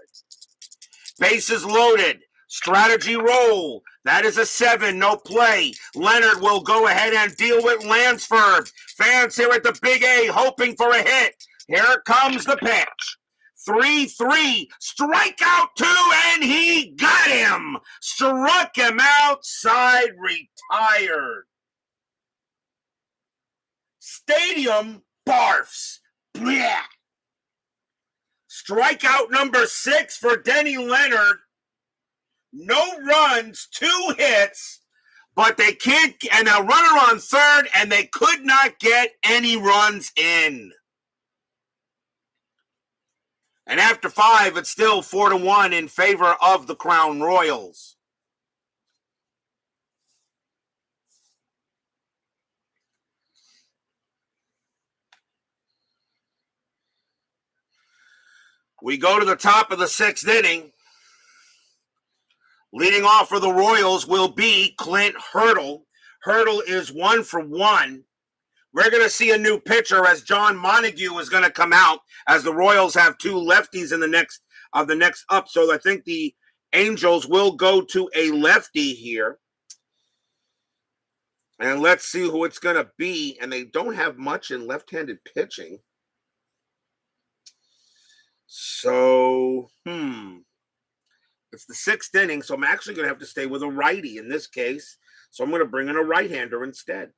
[SPEAKER 1] Bases loaded. Strategy roll. That is a 7. No play. Leonard will go ahead and deal with Lansford. Fans here at the Big A hoping for a hit. Here comes the pitch. 3-3. Strikeout 2, and he got him. Struck him outside, retired. Stadium barfs. Blech. Strikeout number 6 for Denny Leonard. No runs, 2 hits, but they can't, and a runner on third, and they could not get any runs in. And after 5, it's still 4-1 in favor of the Crown Royals. We go to the top of the 6th inning. Leading off for the Royals will be Clint Hurdle. Hurdle is 1 for 1. We're going to see a new pitcher as John Montague is going to come out, as the Royals have 2 lefties in the next up. So I think the Angels will go to a lefty here. And let's see who it's going to be. And they don't have much in left-handed pitching. So, it's the 6th inning, so I'm actually going to have to stay with a righty in this case. So I'm going to bring in a right-hander instead.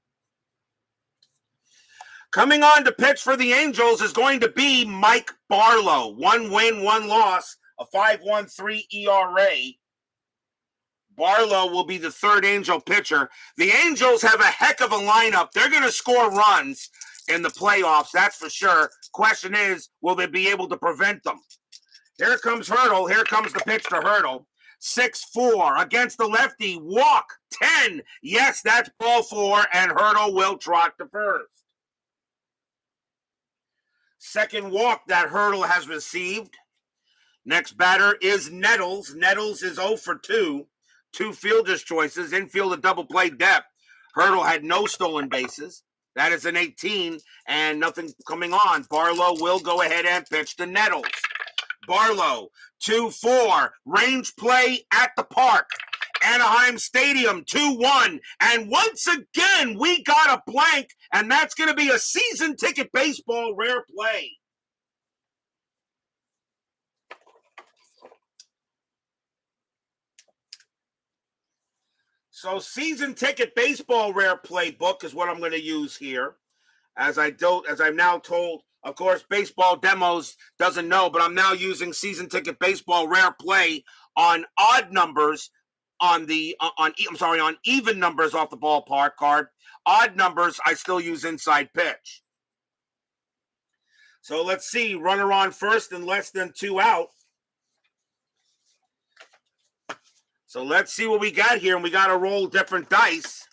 [SPEAKER 1] Coming on to pitch for the Angels is going to be Mike Barlow. 1 win, 1 loss, a 5.13 ERA. Barlow will be the 3rd Angel pitcher. The Angels have a heck of a lineup. They're going to score runs in the playoffs, that's for sure. Question is, will they be able to prevent them? Here comes Hurdle. Here comes the pitch to Hurdle. 6-4 against the lefty. Walk 10. Yes, that's ball 4, and Hurdle will trot to first. Second walk that Hurdle has received. Next batter is Nettles. Nettles is 0 for 2. 2 fielder's choices. Infield a double play depth. Hurdle had no stolen bases. That is an 18, and nothing coming on. Barlow will go ahead and pitch to Nettles. Barlow, 2-4, range play at the park. Anaheim Stadium, 2-1. And once again, we got a blank, and that's going to be a season ticket baseball rare play. So season ticket baseball rare play book is what I'm going to use here. As I'm now told, of course, Baseball Demos doesn't know, but I'm now using season ticket baseball rare play on odd numbers on even numbers off the ballpark card. Odd numbers, I still use inside pitch. So let's see, runner on first and less than 2 out. So let's see what we got here, and we got to roll different dice.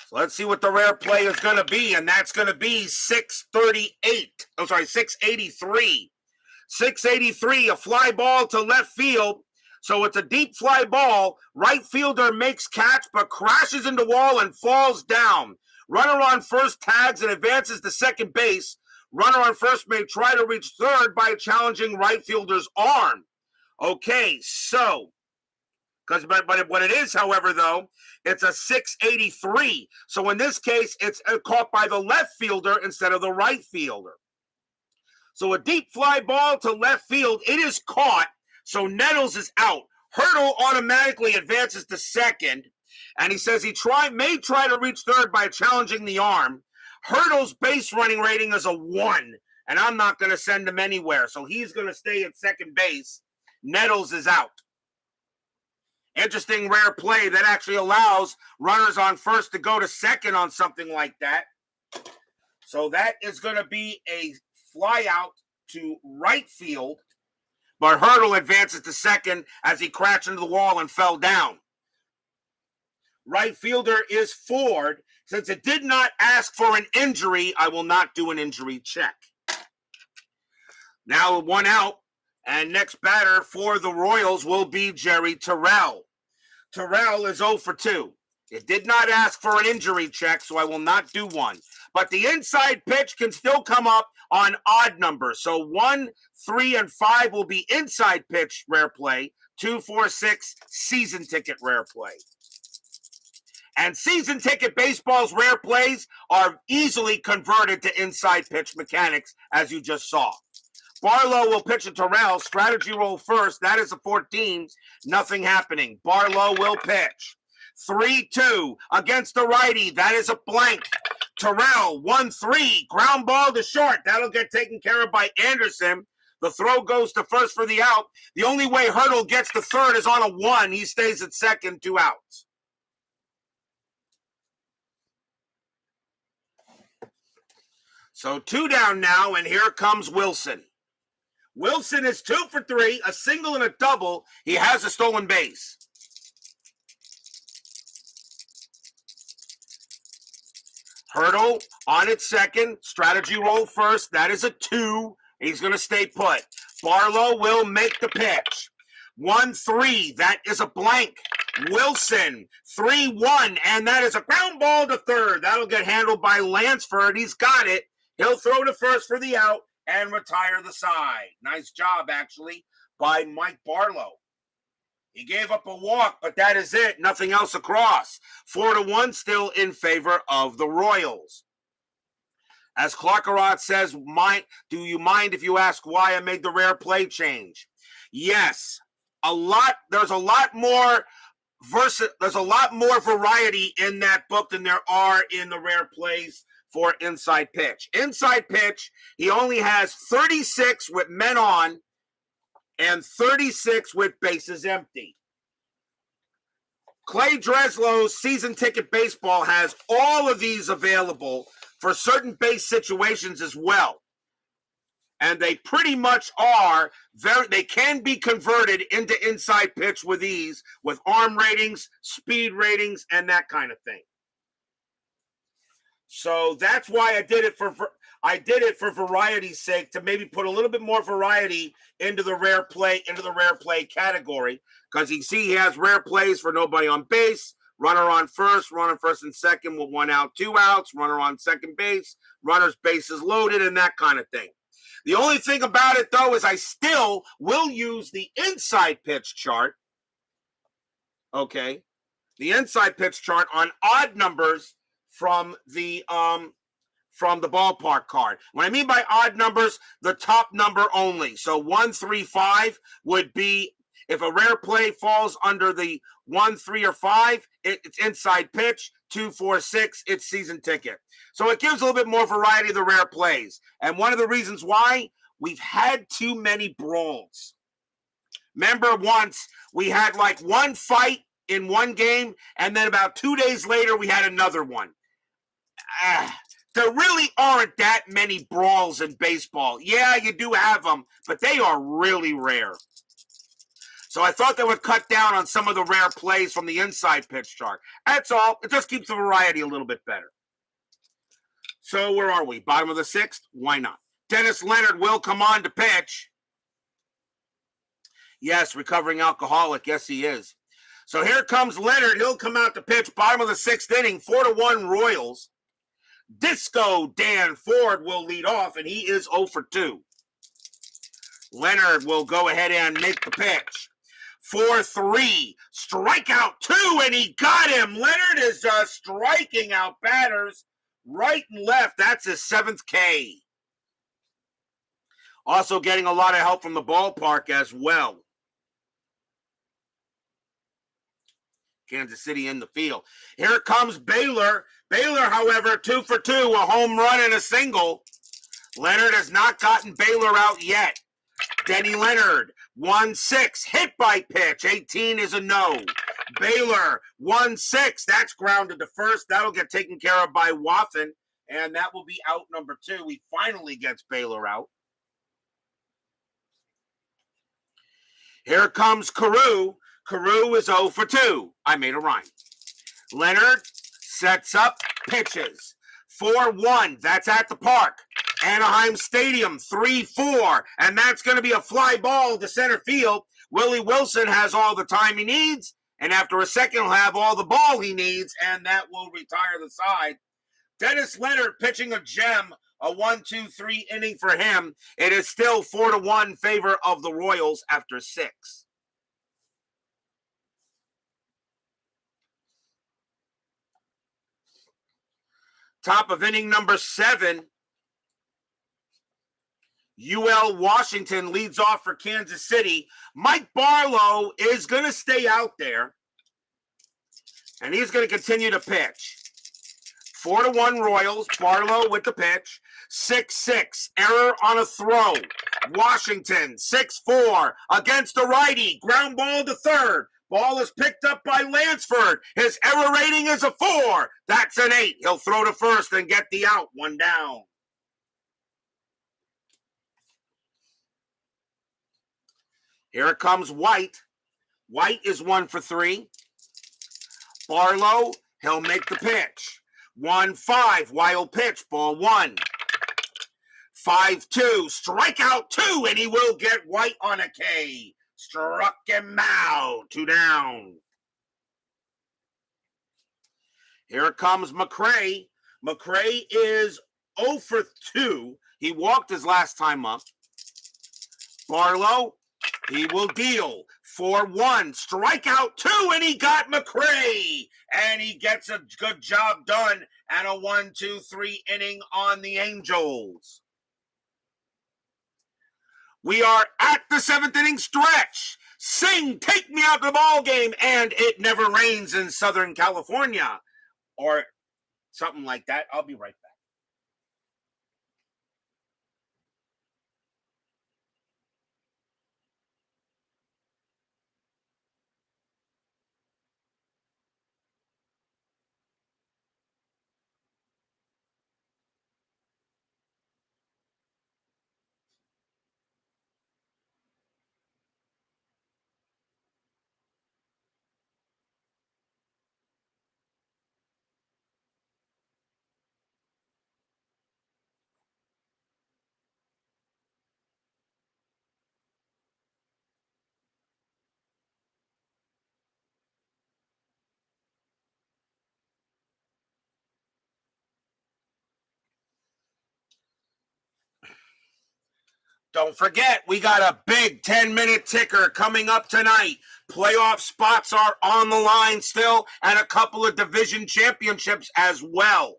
[SPEAKER 1] So let's see what the rare play is going to be, and that's going to be 638. 683. 683, a fly ball to left field. So it's a deep fly ball. Right fielder makes catch, but crashes into wall and falls down. Runner on first tags and advances to second base. Runner on first may try to reach third by challenging right fielder's arm. Okay, so, but what it is, however, though, it's a 683. So in this case, it's caught by the left fielder instead of the right fielder. So a deep fly ball to left field, it is caught. So Nettles is out. Hurdle automatically advances to second, and he says he may try to reach third by challenging the arm. Hurdle's base running rating is a 1, and I'm not going to send him anywhere. So he's going to stay at second base. Nettles is out. Interesting rare play that actually allows runners on first to go to second on something like that. So that is going to be a fly out to right field. but Hurdle advances to second as he crashed into the wall and fell down. Right fielder is Ford. Since it did not ask for an injury, I will not do an injury check. Now 1 out, and next batter for the Royals will be Jerry Terrell. Terrell is 0 for 2. It did not ask for an injury check, so I will not do one. But the inside pitch can still come up on odd numbers. So 1, 3, and 5 will be inside pitch rare play. 2, 4, 6, season ticket rare play. And season ticket baseball's rare plays are easily converted to inside pitch mechanics, as you just saw. Barlow will pitch to Terrell. Strategy roll first. That is a 14. Nothing happening. Barlow will pitch. 3-2 against the righty. That is a blank. Terrell, 1-3. Ground ball to short. That'll get taken care of by Anderson. The throw goes to first for the out. The only way Hurdle gets to third is on a 1. He stays at second, 2 outs. So 2 down now, and here comes Wilson. Wilson is 2 for 3, a single and a double. He has a stolen base. Hurdle on its second. Strategy roll first. That is a 2. He's going to stay put. Barlow will make the pitch. 1-3. That is a blank. Wilson, 3-1. And that is a ground ball to third. That'll get handled by Lansford. He's got it. He'll throw to first for the out and retire the side. Nice job, actually, by Mike Barlow. He gave up a walk, but that is it. Nothing else across. 4-1 still in favor of the Royals. As Clarkarot says, do you mind if you ask why I made the rare play change? Yes. There's a lot more variety in that book than there are in the rare plays for inside pitch. Inside pitch, he only has 36 with men on and 36 with bases empty. Clay Dreslow's season ticket baseball has all of these available for certain base situations as well. And they pretty much are they can be converted into inside pitch with ease, with arm ratings, speed ratings, and that kind of thing. So that's why I did it for variety's sake, to maybe put a little bit more variety into the rare play category, because you see he has rare plays for nobody on base, runner on first and second with 1 out, 2 outs, runner on second base, runner's bases loaded, and that kind of thing. The only thing about it, though, is I still will use the inside pitch chart. Okay, the inside pitch chart on odd numbers from the ballpark card. What I mean by odd numbers, the top number only. So 1, 3, 5 would be, if a rare play falls under the 1, 3, or 5, it's inside pitch. 2, 4, 6, it's season ticket. So it gives a little bit more variety of the rare plays. And one of the reasons why, we've had too many brawls. Remember once we had like one fight in one game, and then about 2 days later we had another one. There really aren't that many brawls in baseball. Yeah, you do have them, but they are really rare. So I thought they would cut down on some of the rare plays from the inside pitch chart. That's all. It just keeps the variety a little bit better. So where are we? Bottom of the 6th? Why not? Dennis Leonard will come on to pitch. Yes, recovering alcoholic. Yes, he is. So here comes Leonard. He'll come out to pitch. Bottom of the 6th inning. 4-1 Royals. Disco Dan Ford will lead off, and he is 0 for 2. Leonard will go ahead and make the pitch. 4-3, strikeout 2, and he got him. Leonard is striking out batters right and left. That's his 7th K. Also getting a lot of help from the ballpark as well. Kansas City in the field. Here comes Baylor. Baylor, however, 2 for 2, a home run and a single. Leonard has not gotten Baylor out yet. Denny Leonard, 1-6, hit by pitch. 18 is a no. Baylor, 1-6. That's grounded to first. That'll get taken care of by Wathen, and that will be out number 2. He finally gets Baylor out. Here comes Carew. Carew is 0 for 2. I made a rhyme. Leonard sets up, pitches. 4-1. That's at the park. Anaheim Stadium, 3-4. And that's going to be a fly ball to center field. Willie Wilson has all the time he needs. And after a second, he'll have all the ball he needs. And that will retire the side. Dennis Leonard pitching a gem. A 1-2-3 inning for him. It is still 4-1 favor of the Royals after 6. Top of inning number 7. UL Washington leads off for Kansas City. Mike Barlow is going to stay out there. And he's going to continue to pitch. 4-1 Royals. Barlow with the pitch. 6-6. Error on a throw. Washington 6-4 against the righty. Ground ball to third. Ball is picked up by Lansford. His error rating is a 4. That's an 8. He'll throw to first and get the out. 1 down. Here it comes White. White is 1 for 3. Barlow, he'll make the pitch. 1-5, wild pitch, ball 1. 5-2, strikeout 2, and he will get White on a K. Struck him out, 2 down. Here comes McRae. McRae is 0 for 2. He walked his last time up. Barlow, he will deal. 4-1, strikeout 2, and he got McRae. And he gets a good job done and a 1-2-3 inning on the Angels. We are at the 7th inning stretch. Sing, take me out to the ball game, and it never rains in Southern California. Or something like that. I'll be right back. Don't forget, we got a big 10-minute ticker coming up tonight. Playoff spots are on the line still, and a couple of division championships as well.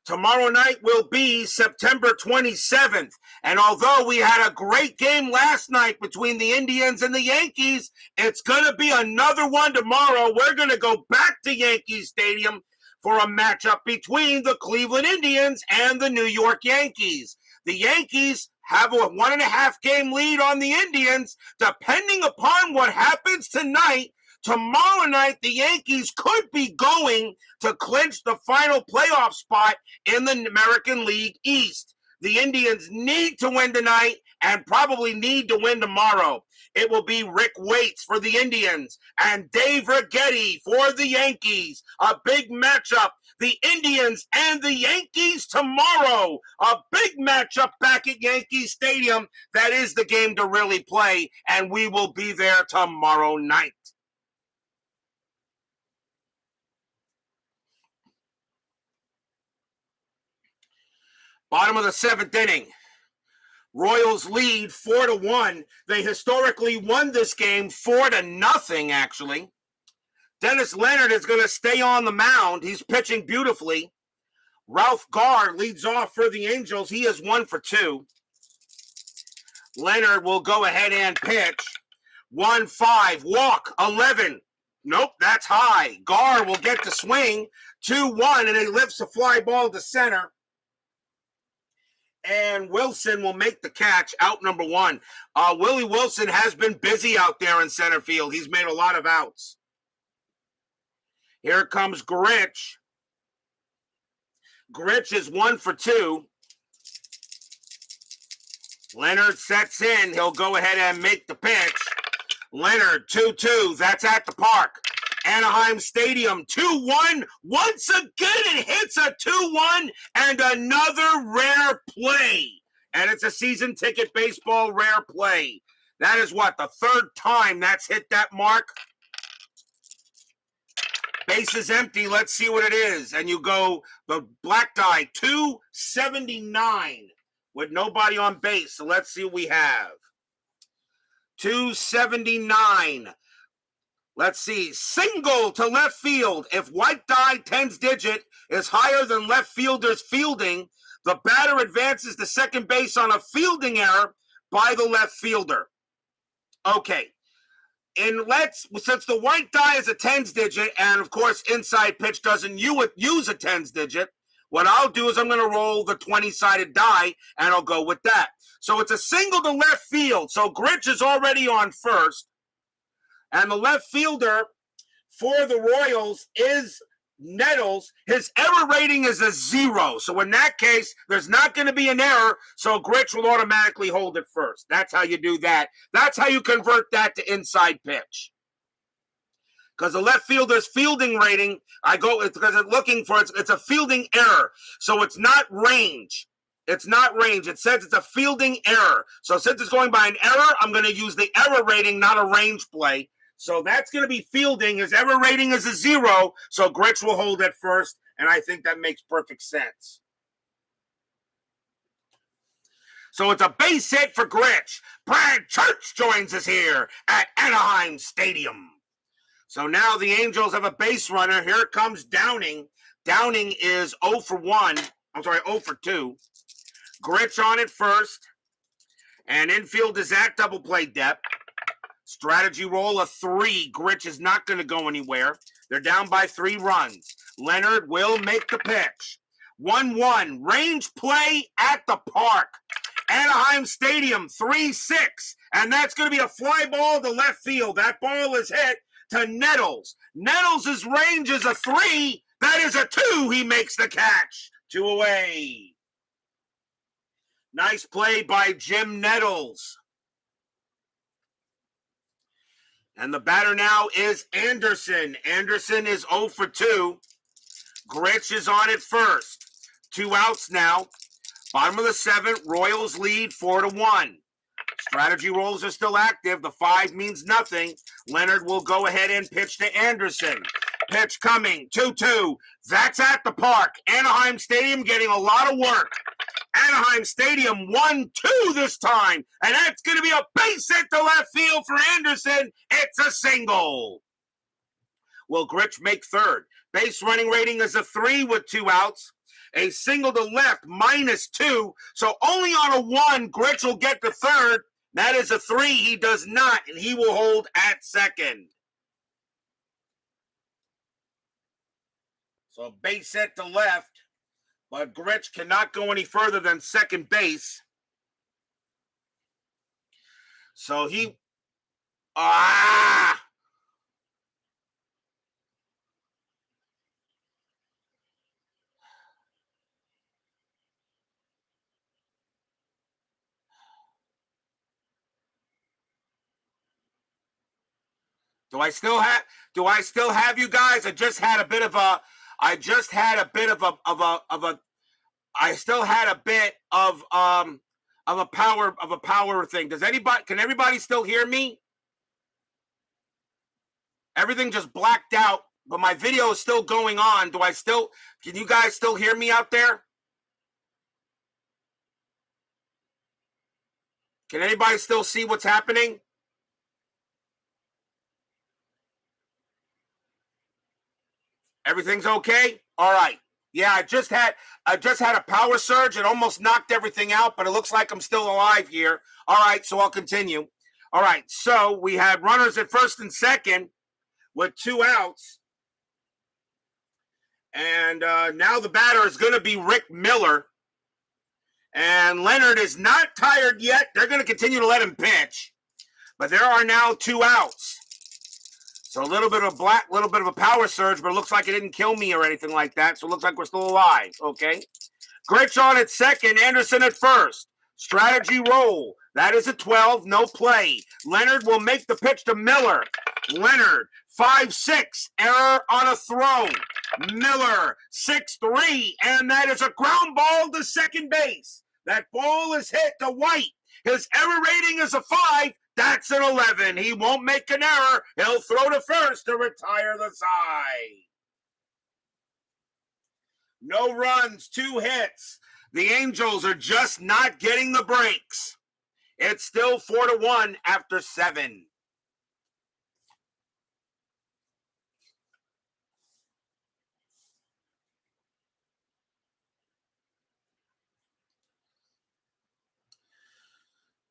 [SPEAKER 1] Tomorrow night will be September 27th, and although we had a great game last night between the Indians and the Yankees, it's going to be another one tomorrow. We're going to go back to Yankee Stadium for a matchup between the Cleveland Indians and the New York Yankees. The Yankees have a 1.5 game lead on the Indians. Depending upon what happens tonight, tomorrow night the Yankees could be going to clinch the final playoff spot in the American League East. The Indians need to win tonight and probably need to win tomorrow. It will be Rick Waits for the Indians and Dave Righetti for the Yankees. A big matchup. The Indians and the Yankees tomorrow. A big matchup back at Yankee Stadium. That is the game to really play, and we will be there tomorrow night. Bottom of the 7th inning. Royals lead 4-1. They historically won this game 4-0, actually. Dennis Leonard is going to stay on the mound. He's pitching beautifully. Ralph Garr leads off for the Angels. He is 1 for 2. Leonard will go ahead and pitch. 1-5, walk, 11. Nope, that's high. Garr will get to swing. 2-1, and he lifts a fly ball to center. And Wilson will make the catch, out number 1. Willie Wilson has been busy out there in center field. He's made a lot of outs. Here comes Gretch. Gretch is 1 for 2. Leonard sets in. He'll go ahead and make the pitch. Leonard, 2-2. That's at the park. Anaheim Stadium, 2-1. Once again, it hits a 2-1 and another rare play. And it's a season ticket baseball rare play. That is what, the third time that's hit that mark? Base is empty. Let's see what it is. And you go, the black die, 279 with nobody on base. So let's see what we have. 279. Let's see. Single to left field. If white die 10's digit is higher than left fielder's fielding, the batter advances to second base on a fielding error by the left fielder. Okay. And since the white die is a 10's digit, and of course inside pitch doesn't use a 10's digit, what I'll do is I'm going to roll the 20-sided die, and I'll go with that. So it's a single to left field. So Gretch is already on first. And the left fielder for the Royals is Nettles. His error rating is a 0. So in that case, there's not going to be an error, so Gretch will automatically hold it first. That's how you do that. That's how you convert that to inside pitch. Because the left fielder's fielding rating, because it's looking for, it's a fielding error. So it's not range. It's not range. It says it's a fielding error. So since it's going by an error, I'm going to use the error rating, not a range play. So that's going to be fielding. His error rating is a 0, so Gretch will hold it first, and I think that makes perfect sense. So it's a base hit for Gretch. Brad Church joins us here at Anaheim Stadium. So now the Angels have a base runner. Here comes Downing. Downing is 0 for 2. Gretch on it first. And infield is at double play depth. Strategy roll of 3. Gretch is not going to go anywhere. They're down by 3 runs. Leonard will make the pitch. 1-1. Range play at the park. Anaheim Stadium, 3-6. And that's going to be a fly ball to left field. That ball is hit to Nettles. Nettles' range is a 3. That is a 2. He makes the catch. 2 away. Nice play by Jim Nettles. And the batter now is Anderson. Anderson is 0 for 2. Gretch is on it first. 2 outs now. Bottom of the 7th, Royals lead 4-1. Strategy rolls are still active. The 5 means nothing. Leonard will go ahead and pitch to Anderson. Pitch coming, 2-2. That's at the park. Anaheim Stadium getting a lot of work. Anaheim Stadium 1-2 this time. And that's going to be a base hit to left field for Anderson. It's a single. Will Gretch make third? Base running rating is a 3 with 2 outs. A single to left, -2. So only on a 1, Gretch will get the third. That is a 3. He does not, and he will hold at second. So base hit to left. But Gretch cannot go any further than second base. So he... Do I still have you guys? I still had a bit of a power thing. Can everybody still hear me? Everything just blacked out, but my video is still going on. Can you guys still hear me out there? Can anybody still see what's happening? Everything's okay? All right. Yeah, I just had a power surge. It almost knocked everything out, but it looks like I'm still alive here. All right, so I'll continue. All right, so we had runners at first and second with 2 outs. And now the batter is going to be Rick Miller. And Leonard is not tired yet. They're going to continue to let him pitch. But there are now 2 outs. So a little bit of a power surge, but it looks like it didn't kill me or anything like that. So it looks like we're still alive, okay? Gretch on at second, Anderson at first. Strategy roll. That is a 12. No play. Leonard will make the pitch to Miller. Leonard, 5-6. Error on a throw. Miller, 6-3. And that is a ground ball to second base. That ball is hit to White. His error rating is a 5. That's an 11. He won't make an error. He'll throw to first to retire the side. No runs, 2 hits. The Angels are just not getting the breaks. It's still 4-1 after 7.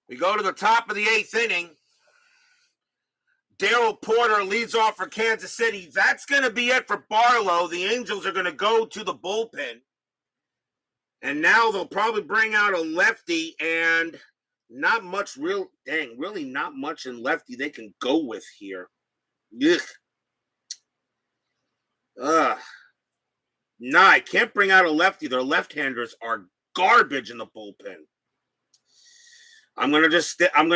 [SPEAKER 1] We go to the top of the 8th inning. Darryl Porter leads off for Kansas City. That's going to be it for Barlow. The Angels are going to go to the bullpen. And now they'll probably bring out a lefty, and not much really not much in lefty they can go with here. Ugh. Nah, I can't bring out a lefty. Their left-handers are garbage in the bullpen. I'm going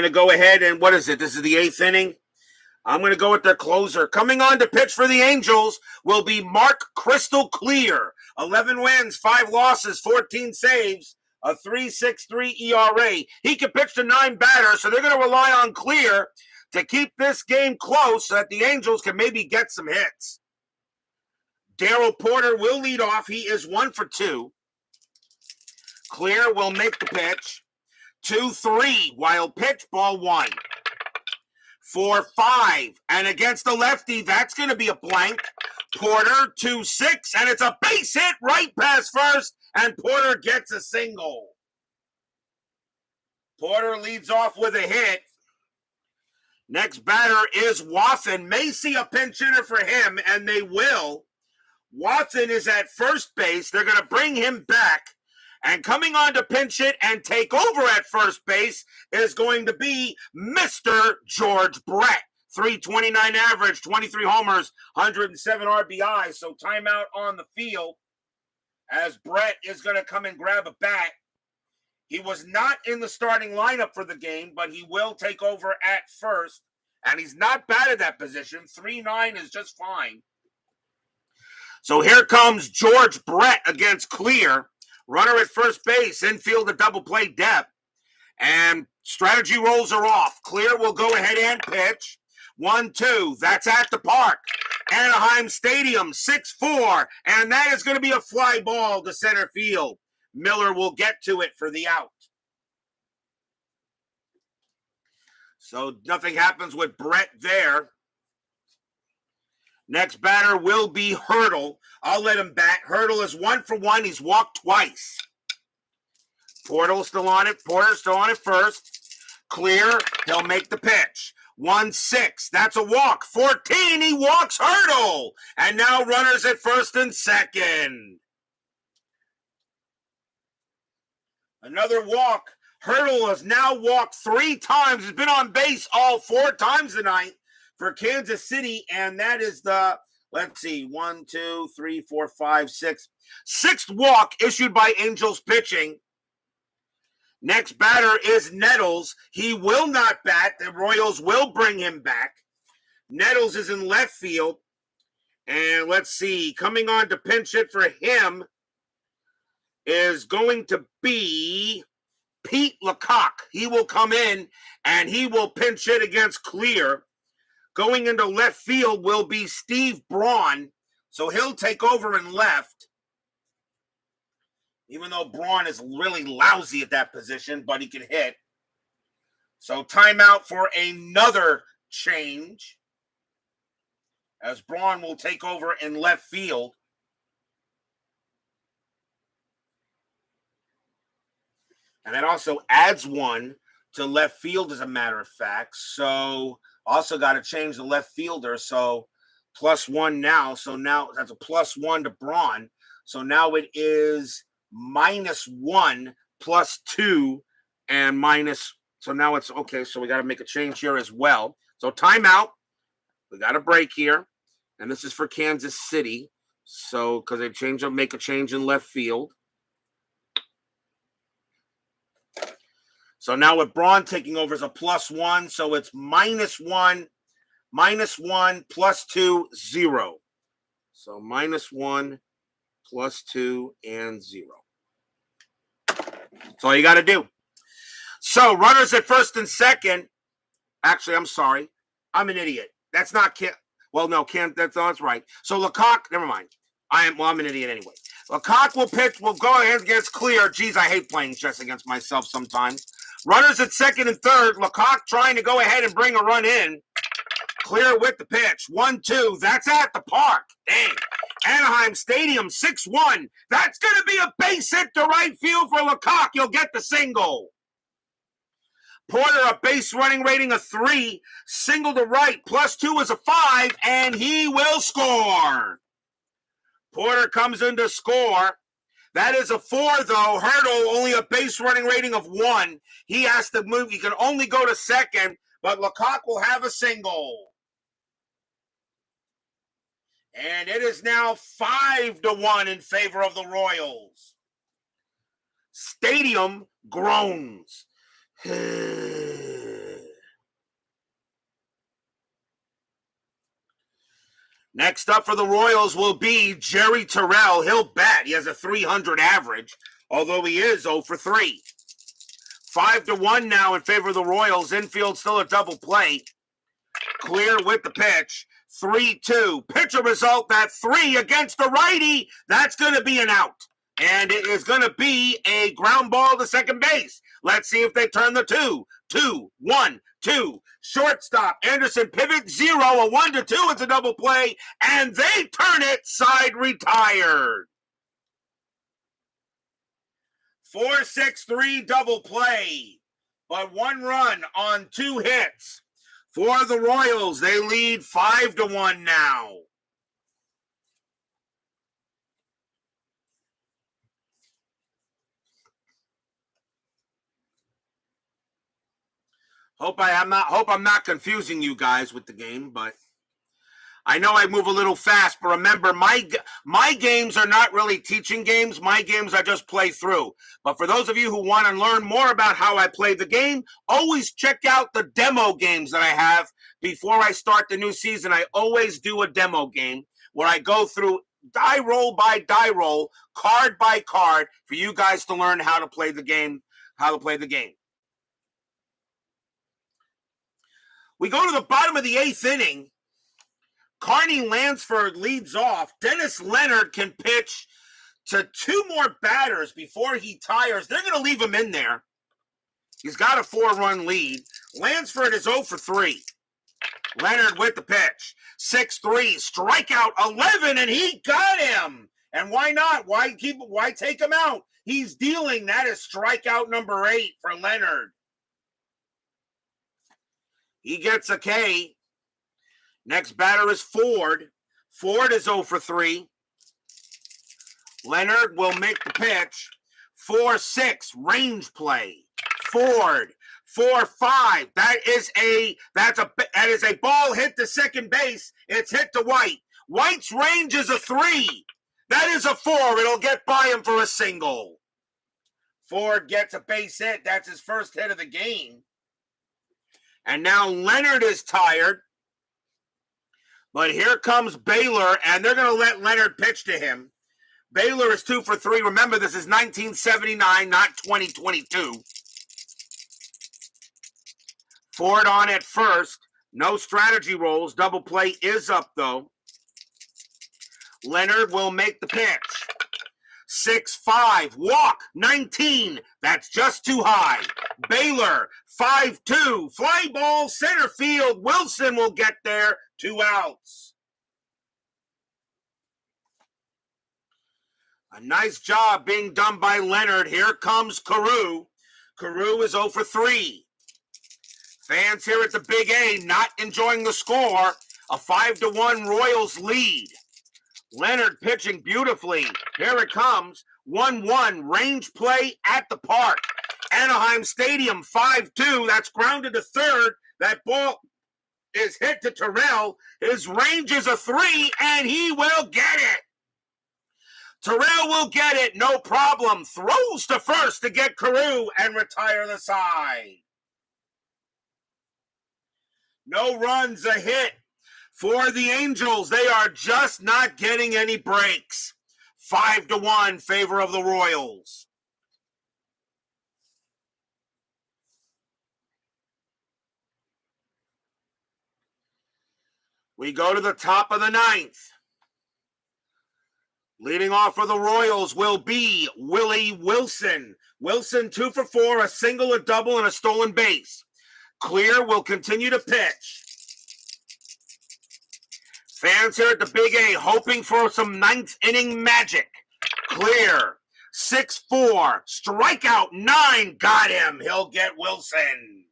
[SPEAKER 1] to go ahead and, what is it? This is the 8th inning. I'm going to go with their closer. Coming on to pitch for the Angels will be Mark Crystal Clear. 11 wins, 5 losses, 14 saves, a 3.63 ERA. He can pitch to 9 batters, so they're going to rely on Clear to keep this game close so that the Angels can maybe get some hits. Darryl Porter will lead off. He is 1 for 2. Clear will make the pitch. 2-3, wild pitch, ball 1. 4-5, and against the lefty, that's going to be a blank. Porter, 2-6, and it's a base hit right past first, and Porter gets a single. Porter leads off with a hit. Next batter is Watson. May see a pinch hitter for him, and they will. Watson is at first base. They're going to bring him back. And coming on to pinch hit and take over at first base is going to be Mr. George Brett. 329 average, 23 homers, 107 RBI. So timeout on the field as Brett is going to come and grab a bat. He was not in the starting lineup for the game, but he will take over at first. And he's not bad at that position. 3-9 is just fine. So here comes George Brett against Clear. Runner at first base, infield a double play depth. And strategy rolls are off. Clear will go ahead and pitch. 1-2. That's at the park. Anaheim Stadium, 6-4. And that is going to be a fly ball to center field. Miller will get to it for the out. So nothing happens with Brett there. Next batter will be Hurdle. I'll let him bat. Hurdle is 1 for 1. He's walked twice. Porter's still on it. Porter's still on it first. Clear. He'll make the pitch. 1-6. That's a walk. 14. He walks Hurdle. And now runners at first and second. Another walk. Hurdle has now walked 3 times. He's been on base all 4 times tonight for Kansas City, and that is the, let's see, 1, 2, 3, 4, 5, 6. 6th walk issued by Angels pitching. Next batter is Nettles. He will not bat. The Royals will bring him back. Nettles is in left field. And let's see, coming on to pinch hit for him is going to be Pete Lecoq. He will come in, and he will pinch hit against Clear. Going into left field will be Steve Braun, so he'll take over in left. Even though Braun is really lousy at that position, but he can hit. So timeout for another change, as Braun will take over in left field. And that also adds 1 to left field, as a matter of fact. So also got to change the left fielder. So +1 now. So now that's a +1 to Braun. So now it is -1 +2 and minus. So now it's okay. So we got to make a change here as well. So timeout. We got a break here. And this is for Kansas City. So because they make a change in left field. So now with Braun taking over as a +1, so it's -1, -1, +2, 0. So -1, +2, and 0. That's all you got to do. So runners at first and second. Actually, I'm sorry. I'm an idiot. That's not Kent. Well, no, Kent. That's right. So LaCock, never mind. I'm an idiot anyway. LaCock will pitch. Will go ahead against Clear. Geez, I hate playing chess against myself sometimes. Runners at second and third. LaCock trying to go ahead and bring a run in. Clear with the pitch. 1-2. That's at the park. Dang. Anaheim Stadium, 6-1. That's going to be a base hit to right field for LaCock. You'll get the single. Porter, a base running rating of 3. Single to right. +2 is a 5, and he will score. Porter comes in to score. That is a 4, though. Hurdle, only a base running rating of 1. He has to move. He can only go to second, but LaCock will have a single. And it is now 5-1 in favor of the Royals. Stadium groans. Next up for the Royals will be Jerry Terrell. He'll bat. He has a 300 average, although he is 0 for 3. 5-1 now in favor of the Royals. Infield still a double play. Clear with the pitch. 3-2. Pitcher result, that 3 against the righty. That's going to be an out. And it is going to be a ground ball to second base. Let's see if they turn the 2-2, 1-2. Shortstop, Anderson pivot 0, a 1-2. It's a double play. And they turn it side retired. 4-6-3 double play. But 1 run on 2 hits. For the Royals, they lead 5-1 now. Hope I'm not confusing you guys with the game, but I know I move a little fast. But remember, my games are not really teaching games. My games I just play through. But for those of you who want to learn more about how I play the game, always check out the demo games that I have before I start the new season. I always do a demo game where I go through die roll by die roll, card by card, for you guys to learn how to play the game. We go to the bottom of the 8th inning. Carney Lansford leads off. Dennis Leonard can pitch to 2 more batters before he tires. They're going to leave him in there. He's got a 4-run lead. Lansford is 0 for 3. Leonard with the pitch. 6-3, strikeout 11, and he got him. And why not? Why take him out? He's dealing. That is strikeout number 8 for Leonard. He gets a K. Next batter is Ford. Ford is 0 for 3. Leonard will make the pitch. 4-6, range play. Ford. 4-5. That is a ball hit to second base. It's hit to White. White's range is a 3. That is a 4. It'll get by him for a single. Ford gets a base hit. That's his first hit of the game. And now Leonard is tired. But here comes Baylor, and they're going to let Leonard pitch to him. Baylor is 2 for 3. Remember, this is 1979, not 2022. Ford on at first. No strategy rolls. Double play is up, though. Leonard will make the pitch. 6-5. Walk. 19. That's just too high. Baylor. 5-2. Fly ball center field. Wilson will get there. 2 outs. A nice job being done by Leonard. Here comes Carew. Carew is 0 for 3. Fans here at the Big A not enjoying the score. A 5-1 Royals lead. Leonard pitching beautifully. Here it comes. 1-1 range play at the park. Anaheim Stadium 5-2. That's grounded to third. That ball is hit to Terrell. His range is a 3, and he will get it. Terrell will get it, no problem. Throws to first to get Carew and retire the side. No runs, a hit for the Angels. They are just not getting any breaks. 5-1 favor of the Royals. We go to the top of the ninth. Leading off for the Royals will be Willie Wilson. Wilson 2 for 4, a single, a double, and a stolen base. Clear will continue to pitch. Fans here at the Big A hoping for some ninth inning magic. Clear. 6-4. Strikeout 9. Got him. He'll get Wilson.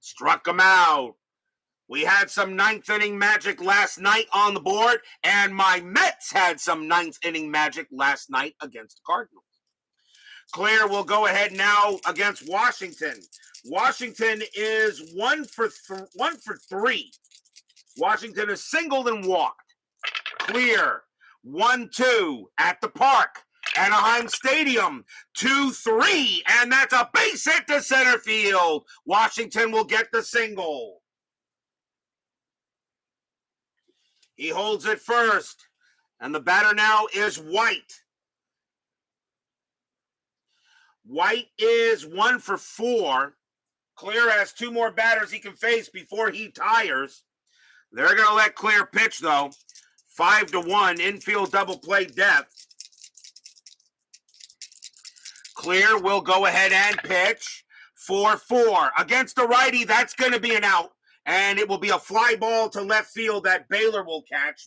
[SPEAKER 1] Struck him out. We had some ninth inning magic last night on the board, and my Mets had some ninth inning magic last night against the Cardinals. Clear will go ahead now against Washington. Washington is 1 for 3. Washington is singled and walked. Clear. 1-2 at the park. Anaheim Stadium. 2-3, and that's a base hit to center field. Washington will get the single. He holds it first, and the batter now is White. White is 1 for 4. Clear has 2 more batters he can face before he tires. They're going to let Clear pitch, though. 5-1, infield double play depth. Clear will go ahead and pitch. 4-4. Against the righty, that's going to be an out. And it will be a fly ball to left field that Baylor will catch.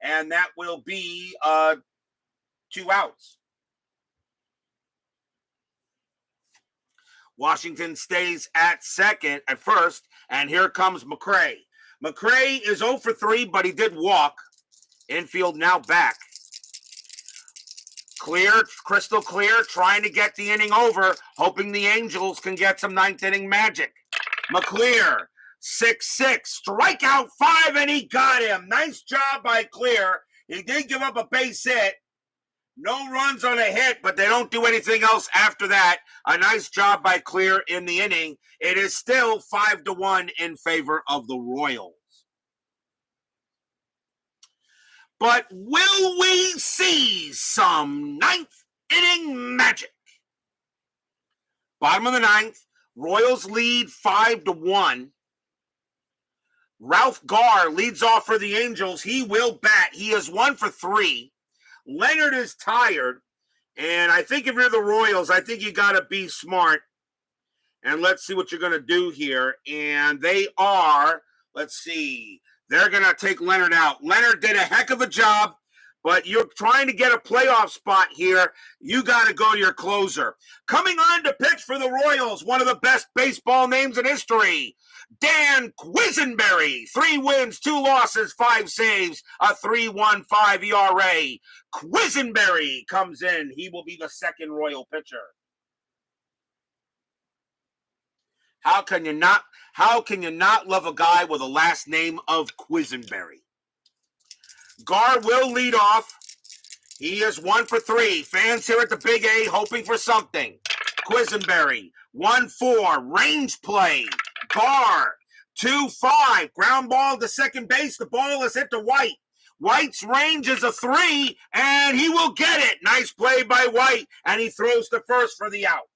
[SPEAKER 1] And that will be 2 outs. Washington stays at first, and here comes McCray. McCray is 0 for 3, but he did walk. Infield now back. Clear, crystal clear, trying to get the inning over, hoping the Angels can get some ninth inning magic. McClear, 6-6, strikeout 5, and he got him. Nice job by Clear. He did give up a base hit. No runs on a hit, but they don't do anything else after that. A nice job by Clear in the inning. It is still 5-1 in favor of the Royals. But will we see some ninth inning magic? Bottom of the ninth, Royals lead 5-1. Ralph Garr leads off for the Angels. He will bat. He is 1 for 3. Leonard is tired. And I think if you're the Royals, I think you got to be smart. And let's see what you're going to do here. And they are, let's see, they're going to take Leonard out. Leonard did a heck of a job, but you're trying to get a playoff spot here. You got to go to your closer. Coming on to pitch for the Royals, one of the best baseball names in history, Dan Quisenberry. 3 wins, 2 losses, 5 saves, a 3.15 ERA. Quisenberry comes in. He will be the second Royal pitcher. How can you not love a guy with a last name of Quisenberry? Garr will lead off. He is 1 for 3. Fans here at the Big A hoping for something. Quisenberry, 1-4, range play. Garr, 2-5, ground ball to second base. The ball is hit to White. White's range is a 3, and he will get it. Nice play by White, and he throws to first for the out.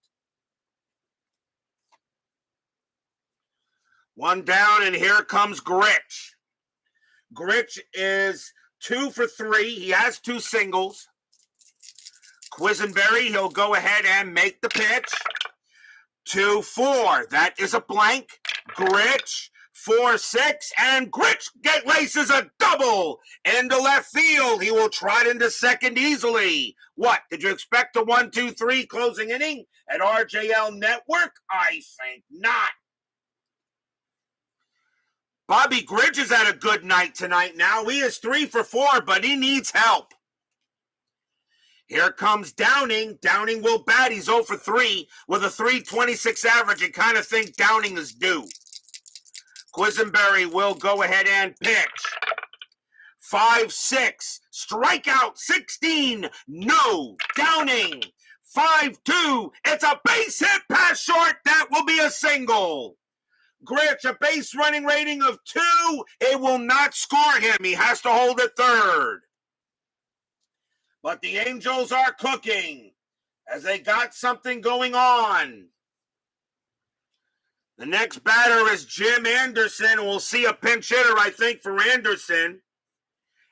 [SPEAKER 1] 1 down, and here comes Gretch. Gretch is 2 for 3. He has 2 singles. Quisenberry, he'll go ahead and make the pitch. 2-4. That is a blank. Gretch, 4-6, and Gretch laces a double into left field. He will trot into second easily. What, did you expect a 1-2-3 closing inning at RJL Network? I think not. Bobby Gridge has had a good night tonight now. He is 3 for 4, but he needs help. Here comes Downing. Downing will bat. He's 0 for 3 with a .326 average. You kind of think Downing is due. Quisenberry will go ahead and pitch. 5-6, strikeout 16, no, Downing. 5-2, it's a base hit pass short, that will be a single. Gretch, a base running rating of 2, it will not score him, he has to hold at third. But the Angels are cooking, as they got something going on. The next batter is Jim Anderson. We'll see a pinch hitter, I think, for Anderson,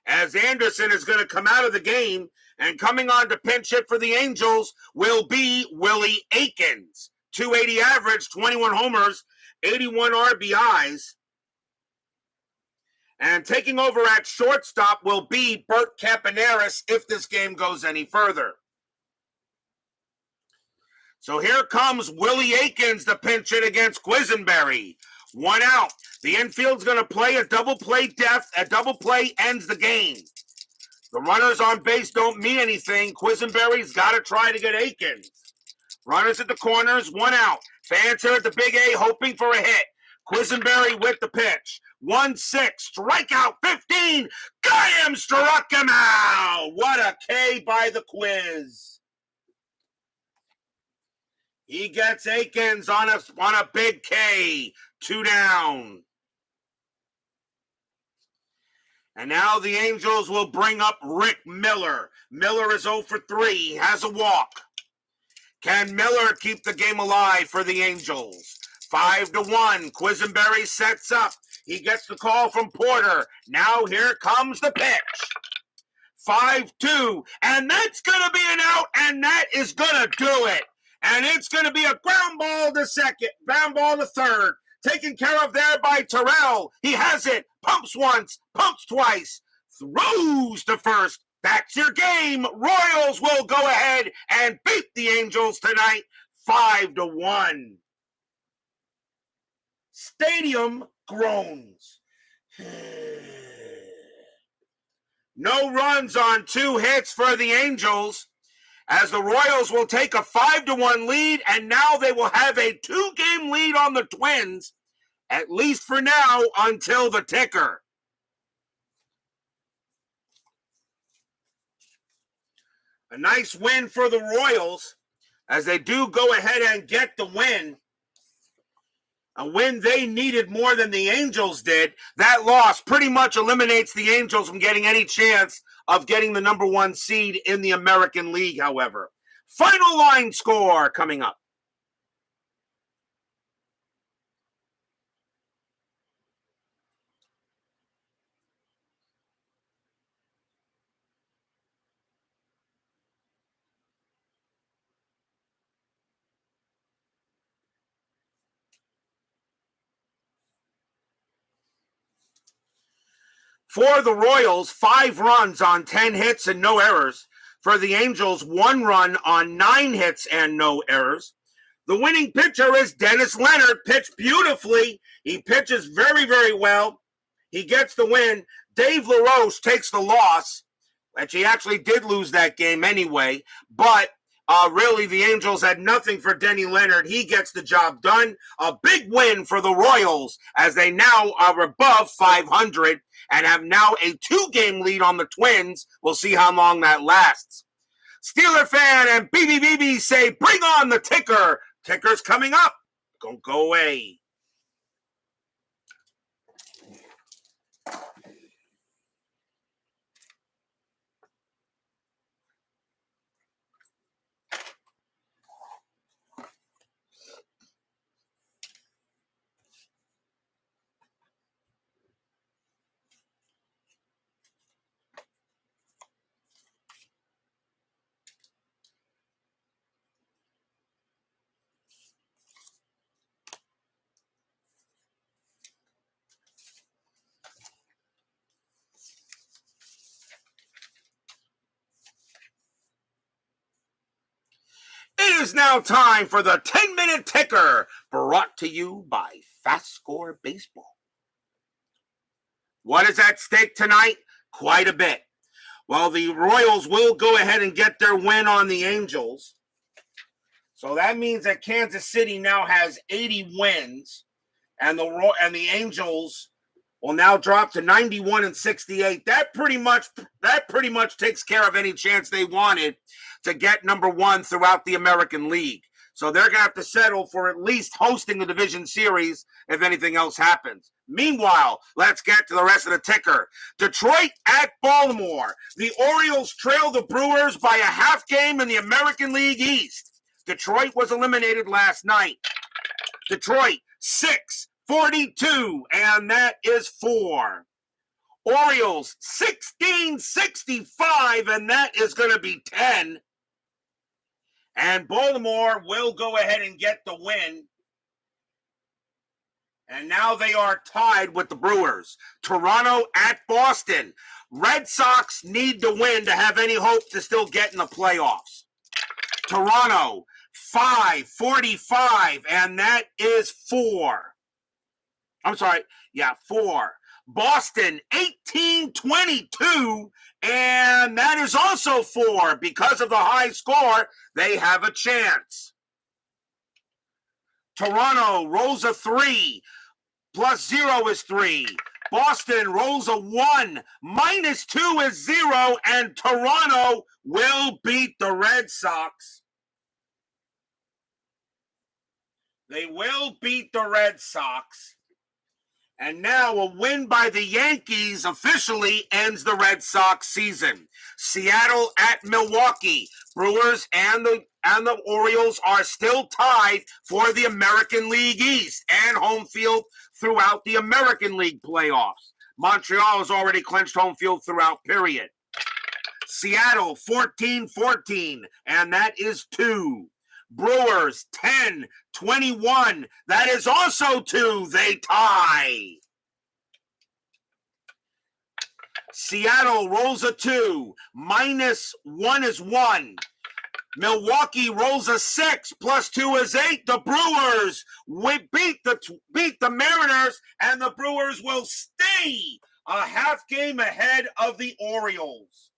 [SPEAKER 1] as Anderson is going to come out of the game, and coming on to pinch hit for the Angels will be Willie Aikens. 280 average, 21 homers, 81 RBIs. And taking over at shortstop will be Bert Campaneris if this game goes any further. So here comes Willie Aikens, the pinch hit against Quisenberry. 1 out. The infield's going to play a double play depth. A double play ends the game. The runners on base don't mean anything. Quisenberry's got to try to get Aikens. Runners at the corners, 1 out. Fans here at the Big A hoping for a hit. Quisenberry with the pitch. 1-6, strikeout 15. Got him, struck him out. What a K by the Quiz. He gets Aikens on a big K. 2 down. And now the Angels will bring up Rick Miller. Miller is 0 for 3. He has a walk. Can Miller keep the game alive for the Angels? 5-1. Quisenberry sets up. He gets the call from Porter. Now here comes the pitch. 5-2. And that's going to be an out, and that is going to do it. And it's going to be a ground ball to second, ground ball to third. Taken care of there by Terrell. He has it. Pumps once, pumps twice. Throws to first. That's your game. Royals will go ahead and beat the Angels tonight 5-1. Stadium groans. No runs on 2 hits for the Angels, as the Royals will take a 5-1 lead, and now they will have a 2-game lead on the Twins, at least for now, until the ticker. A nice win for the Royals, as they do go ahead and get the win. A win they needed more than the Angels did. That loss pretty much eliminates the Angels from getting any chance of getting the number 1 seed in the American League, however. Final line score coming up. For the Royals, 5 runs on 10 hits and no errors. For the Angels, 1 run on 9 hits and no errors. The winning pitcher is Dennis Leonard. Pitched beautifully. He pitches very, very well. He gets the win. Dave LaRoche takes the loss, which he actually did lose that game anyway. But really, the Angels had nothing for Denny Leonard. He gets the job done. A big win for the Royals, as they now are above 500 and have now a 2-game lead on the Twins. We'll see how long that lasts. Steeler fan and BBBB say, bring on the ticker. Ticker's coming up. Don't go away. It is now time for the 10-minute ticker, brought to you by FastScore Baseball. What is at stake tonight? Quite a bit. Well, the Royals will go ahead and get their win on the Angels. So that means that Kansas City now has 80 wins, and the Angels will now drop to 91 and 68. That pretty much takes care of any chance they wanted to get number one throughout the American League. So they're going to have to settle for at least hosting the division series if anything else happens. Meanwhile, let's get to the rest of the ticker. Detroit at Baltimore. The Orioles trail the Brewers by a half game in the American League East. Detroit was eliminated last night. Detroit 6-42, and that is 4. Orioles 16-65, and that is going to be 10. And Baltimore will go ahead and get the win. And now they are tied with the Brewers. Toronto at Boston. Red Sox need to win to have any hope to still get in the playoffs. Toronto 5-45, and that is 4. 4. Boston 18-22, and that is also 4. Because of the high score, they have a chance. Toronto rolls a 3, plus 0 is 3. Boston rolls a 1, minus 2 is 0, and Toronto will beat the Red Sox. They will beat the Red Sox. And now a win by the Yankees officially ends the Red Sox season. Seattle at Milwaukee. Brewers and the Orioles are still tied for the American League East and home field throughout the American League playoffs. Montreal has already clinched home field throughout, period. Seattle 14-14, and that is 2. Brewers 10-21. That is also 2. They tie. Seattle rolls a 2. Minus 1 is 1. Milwaukee rolls a 6. Plus 2 is 8. The Brewers beat the Mariners, and the Brewers will stay a half game ahead of the Orioles.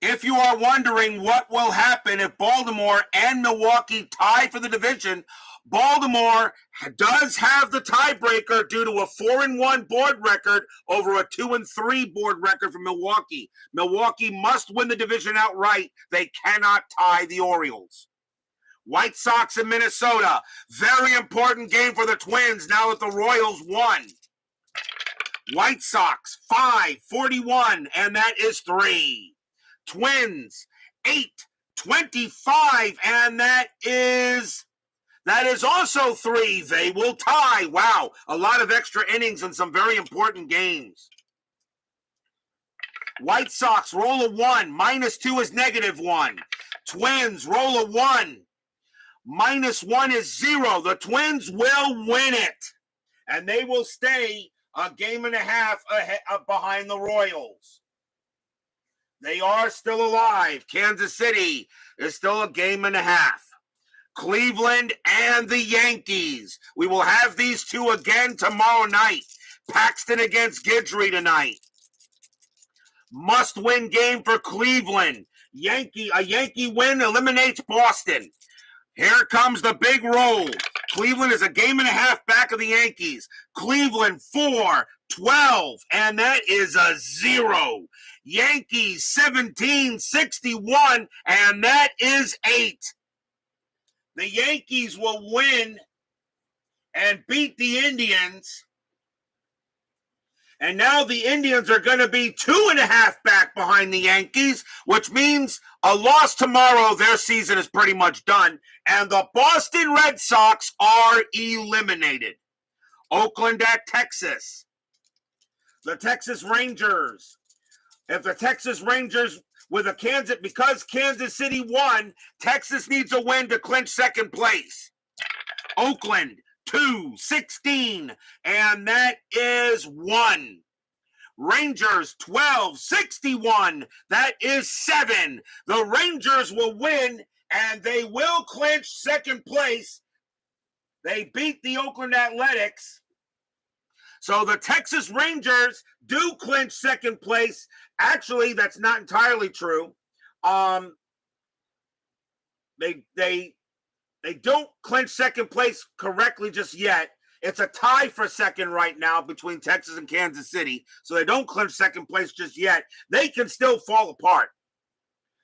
[SPEAKER 1] If you are wondering what will happen if Baltimore and Milwaukee tie for the division, Baltimore does have the tiebreaker due to a 4-1 board record over a 2-3 board record for Milwaukee. Milwaukee must win the division outright. They cannot tie the Orioles. White Sox in Minnesota. Very important game for the Twins now that the Royals won. White Sox 5-41, and that is 3. Twins 8-25, and that is also 3. They will tie. Wow, a lot of extra innings and some very important games. White Sox roll a 1. Minus 2 is negative 1. Twins roll a 1. Minus 1 is 0. The Twins will win it, and they will stay a game and a half ahead, behind the Royals. They are still alive. Kansas City is still a game and a half. Cleveland and the Yankees. We will have these two again tomorrow night. Paxton against Guidry tonight. Must-win game for Cleveland. A Yankee win eliminates Boston. Here comes the big roll. Cleveland is a game and a half back of the Yankees. Cleveland 4-12, and that is a 0. Yankees 17-61, and that is 8. The Yankees will win and beat the Indians. And now the Indians are going to be 2.5 back behind the Yankees, which means a loss tomorrow, their season is pretty much done. And the Boston Red Sox are eliminated. Oakland at Texas. The Texas Rangers. If the Texas Rangers because Kansas City won, Texas needs a win to clinch second place. Oakland 2-16, and that is 1. Rangers 12-61, that is 7. The Rangers will win, and they will clinch second place. They beat the Oakland Athletics. So the Texas Rangers do clinch second place. Actually, that's not entirely true. They don't clinch second place correctly just yet. It's a tie for second right now between Texas and Kansas City, so they don't clinch second place just yet. They can still fall apart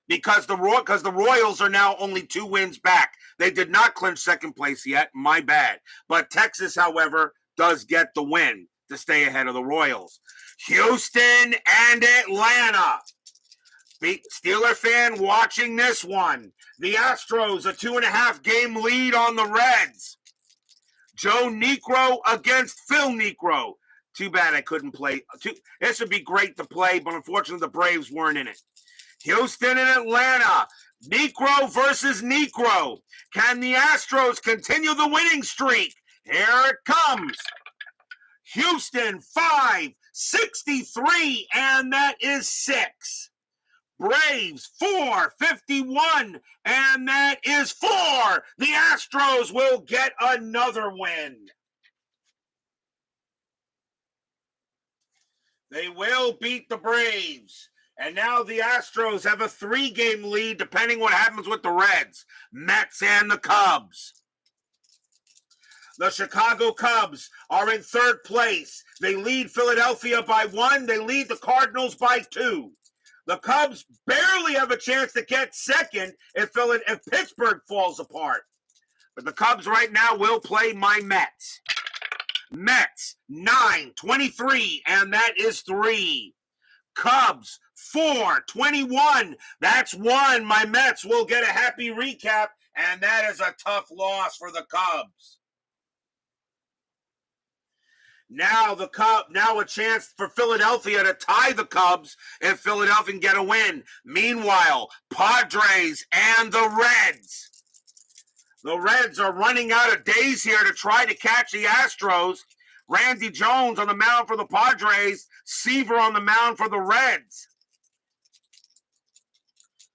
[SPEAKER 1] because the Royals are now only 2 wins back. They did not clinch second place yet. My bad. But Texas, however, does get the win to stay ahead of the Royals. Houston and Atlanta. Steeler fan watching this one. The Astros, a 2.5-game lead on the Reds. Joe Negro against Phil Negro. Too bad I couldn't play. This would be great to play, but unfortunately the Braves weren't in it. Houston and Atlanta. Negro versus Negro. Can the Astros continue the winning streak? Here it comes. Houston 563, and that is 6. Braves 451, and that is 4. The Astros will get another win. They will beat the Braves. And now the Astros have a 3-game lead, depending what happens with the Reds, Mets, and the Cubs. The Chicago Cubs are in 3rd place. They lead Philadelphia by 1. They lead the Cardinals by 2. The Cubs barely have a chance to get second if Pittsburgh falls apart. But the Cubs right now will play my Mets. Mets 9-23, and that is 3. Cubs 4-21, that's 1. My Mets will get a happy recap, and that is a tough loss for the Cubs. Now a chance for Philadelphia to tie the Cubs if Philadelphia can get a win. Meanwhile, Padres and the Reds. The Reds are running out of days here to try to catch the Astros. Randy Jones on the mound for the Padres. Seaver on the mound for the Reds.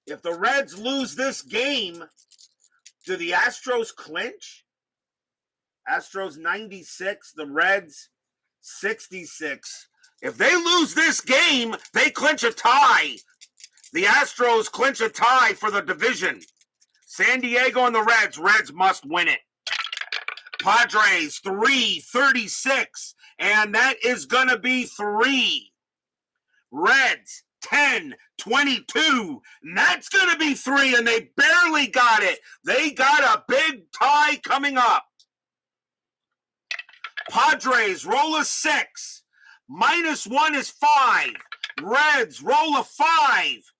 [SPEAKER 1] If the Reds lose this game, do the Astros clinch? Astros 96, the Reds 66. If they lose this game, they clinch a tie. The Astros clinch a tie for the division. San Diego and the Reds. Reds must win it. Padres 336, and that is going to be 3. Reds 10-22, and that's going to be 3, and they barely got it. They got a big tie coming up. Padres roll a 6. -1 is 5. Reds roll a 5.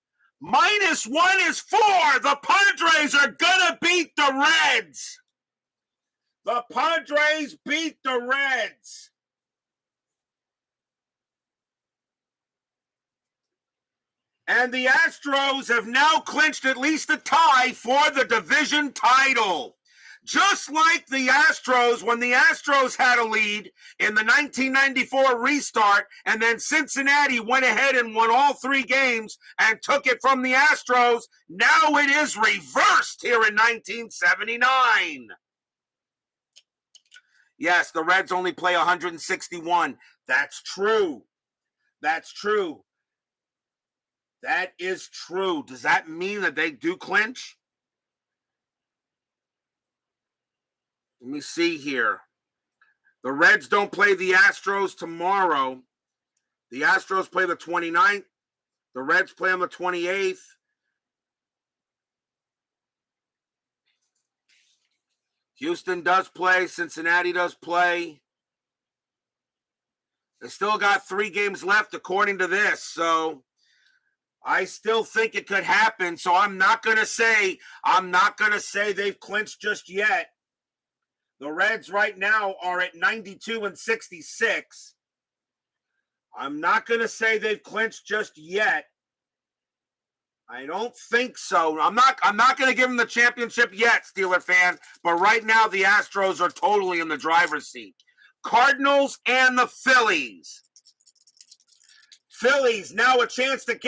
[SPEAKER 1] -1 is 4. The Padres are gonna beat the Reds. The Padres beat the Reds. And the Astros have now clinched at least a tie for the division title. Just like the Astros, when the Astros had a lead in the 1994 restart, and then Cincinnati went ahead and won all 3 games and took it from the Astros, now it is reversed here in 1979. Yes, the Reds only play 161. That's true. That's true. That is true. Does that mean that they do clinch? Let me see here. The Reds don't play the Astros tomorrow. The Astros play the 29th. The Reds play on the 28th. Houston does play. Cincinnati does play. They still got 3 games left according to this. So I still think it could happen. So I'm not going to say they've clinched just yet. The Reds right now are at 92-66. I'm not going to say they've clinched just yet. I don't think so. I'm not going to give them the championship yet, Steeler fan. But right now, the Astros are totally in the driver's seat. Cardinals and the Phillies. Phillies now a chance to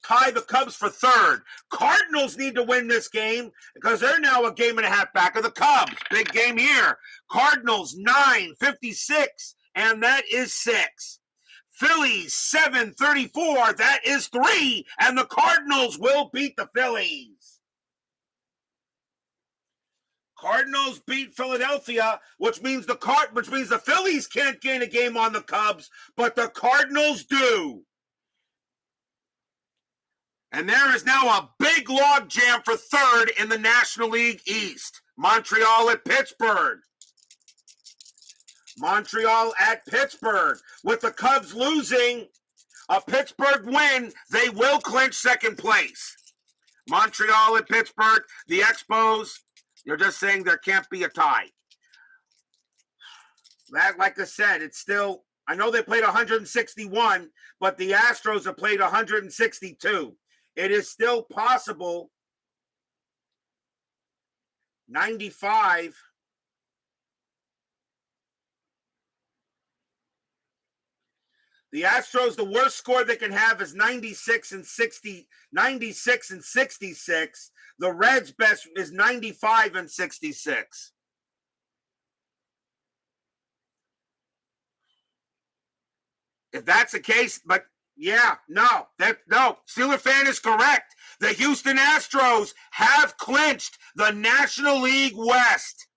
[SPEAKER 1] tie the Cubs for 3rd. Cardinals need to win this game because they're now a game and a half back of the Cubs. Big game here. Cardinals 9-56, and that is 6. Phillies 7-34, that is 3, and the Cardinals will beat the Phillies. Cardinals beat Philadelphia, which means the Phillies can't gain a game on the Cubs, but the Cardinals do. And there is now a big log jam for third in the National League East. Montreal at Pittsburgh. Montreal at Pittsburgh. With the Cubs losing, a Pittsburgh win, they will clinch second place. Montreal at Pittsburgh. The Expos, you're just saying there can't be a tie. That, like I said, it's still, I know they played 161, but the Astros have played 162. It is still possible. 95. The Astros, the worst score they can have is 96 and 66. The Reds' best is 95 and 66. If that's the case, but yeah, no. Steeler fan is correct. The Houston Astros have clinched the National League West.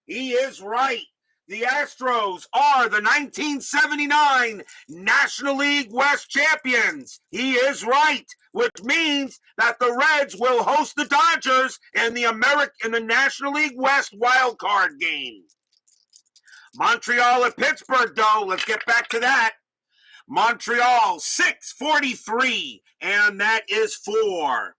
[SPEAKER 1] He is right. The Astros are the 1979 National League West champions. He is right, which means that the Reds will host the Dodgers in the National League West wild card game. Montreal at Pittsburgh, though. Let's get back to that. Montreal 643, and that is 4.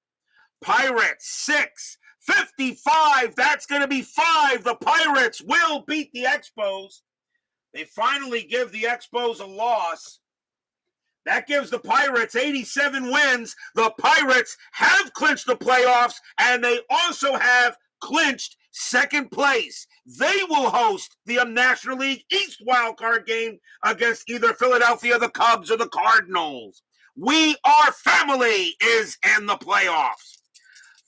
[SPEAKER 1] Pirates 655. That's going to be 5. The Pirates will beat the Expos. They finally give the Expos a loss. That gives the Pirates 87 wins. The Pirates have clinched the playoffs, and they also have clinched second place. They will host the National League East wildcard game against either Philadelphia, the Cubs, or the Cardinals. We Are Family is in the playoffs.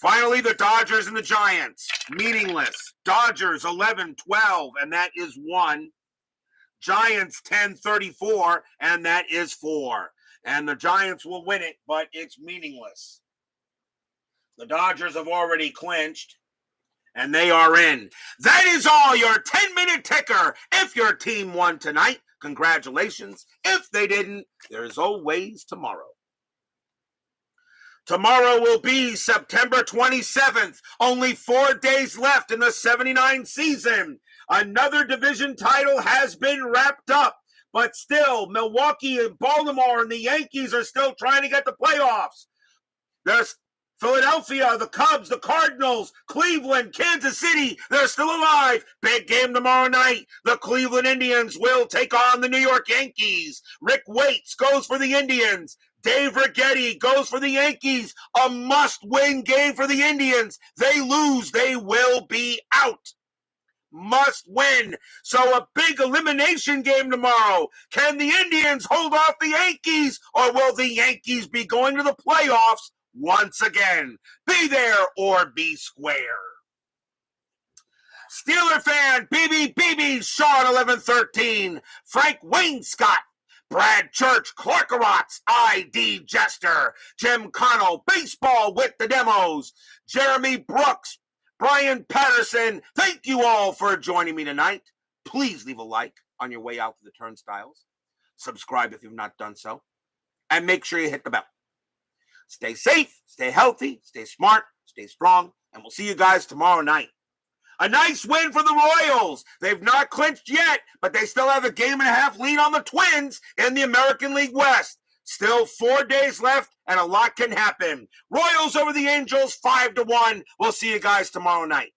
[SPEAKER 1] Finally, the Dodgers and the Giants. Meaningless. Dodgers 11-12, and that is 1. Giants 10-34, and that is 4. And the Giants will win it, but it's meaningless. The Dodgers have already clinched, and they are in. That is all your 10-minute ticker. If your team won tonight, congratulations. If they didn't, there's always tomorrow. Tomorrow will be September 27th. Only 4 days left in the 79 season. Another division title has been wrapped up. But still, Milwaukee and Baltimore and the Yankees are still trying to get the playoffs. There's Philadelphia, the Cubs, the Cardinals, Cleveland, Kansas City, they're still alive. Big game tomorrow night. The Cleveland Indians will take on the New York Yankees. Rick Waits goes for the Indians. Dave Righetti goes for the Yankees. A must-win game for the Indians. They lose, they will be out. Must win. So a big elimination game tomorrow. Can the Indians hold off the Yankees, or will the Yankees be going to the playoffs once again? Be there or be square. Steeler fan, BB, Sean 1113, Frank Wainscott, Brad Church, Clarkerotz, ID Jester, Jim Connell, Baseball with the Demos, Jeremy Brooks, Brian Patterson, thank you all for joining me tonight. Please leave a like on your way out to the turnstiles. Subscribe if you've not done so. And make sure you hit the bell. Stay safe, stay healthy, stay smart, stay strong, and we'll see you guys tomorrow night. A nice win for the Royals. They've not clinched yet, but they still have a 1.5 game lead on the Twins in the American League West. Still 4 days left, and a lot can happen. Royals over the Angels, 5-1. We'll see you guys tomorrow night.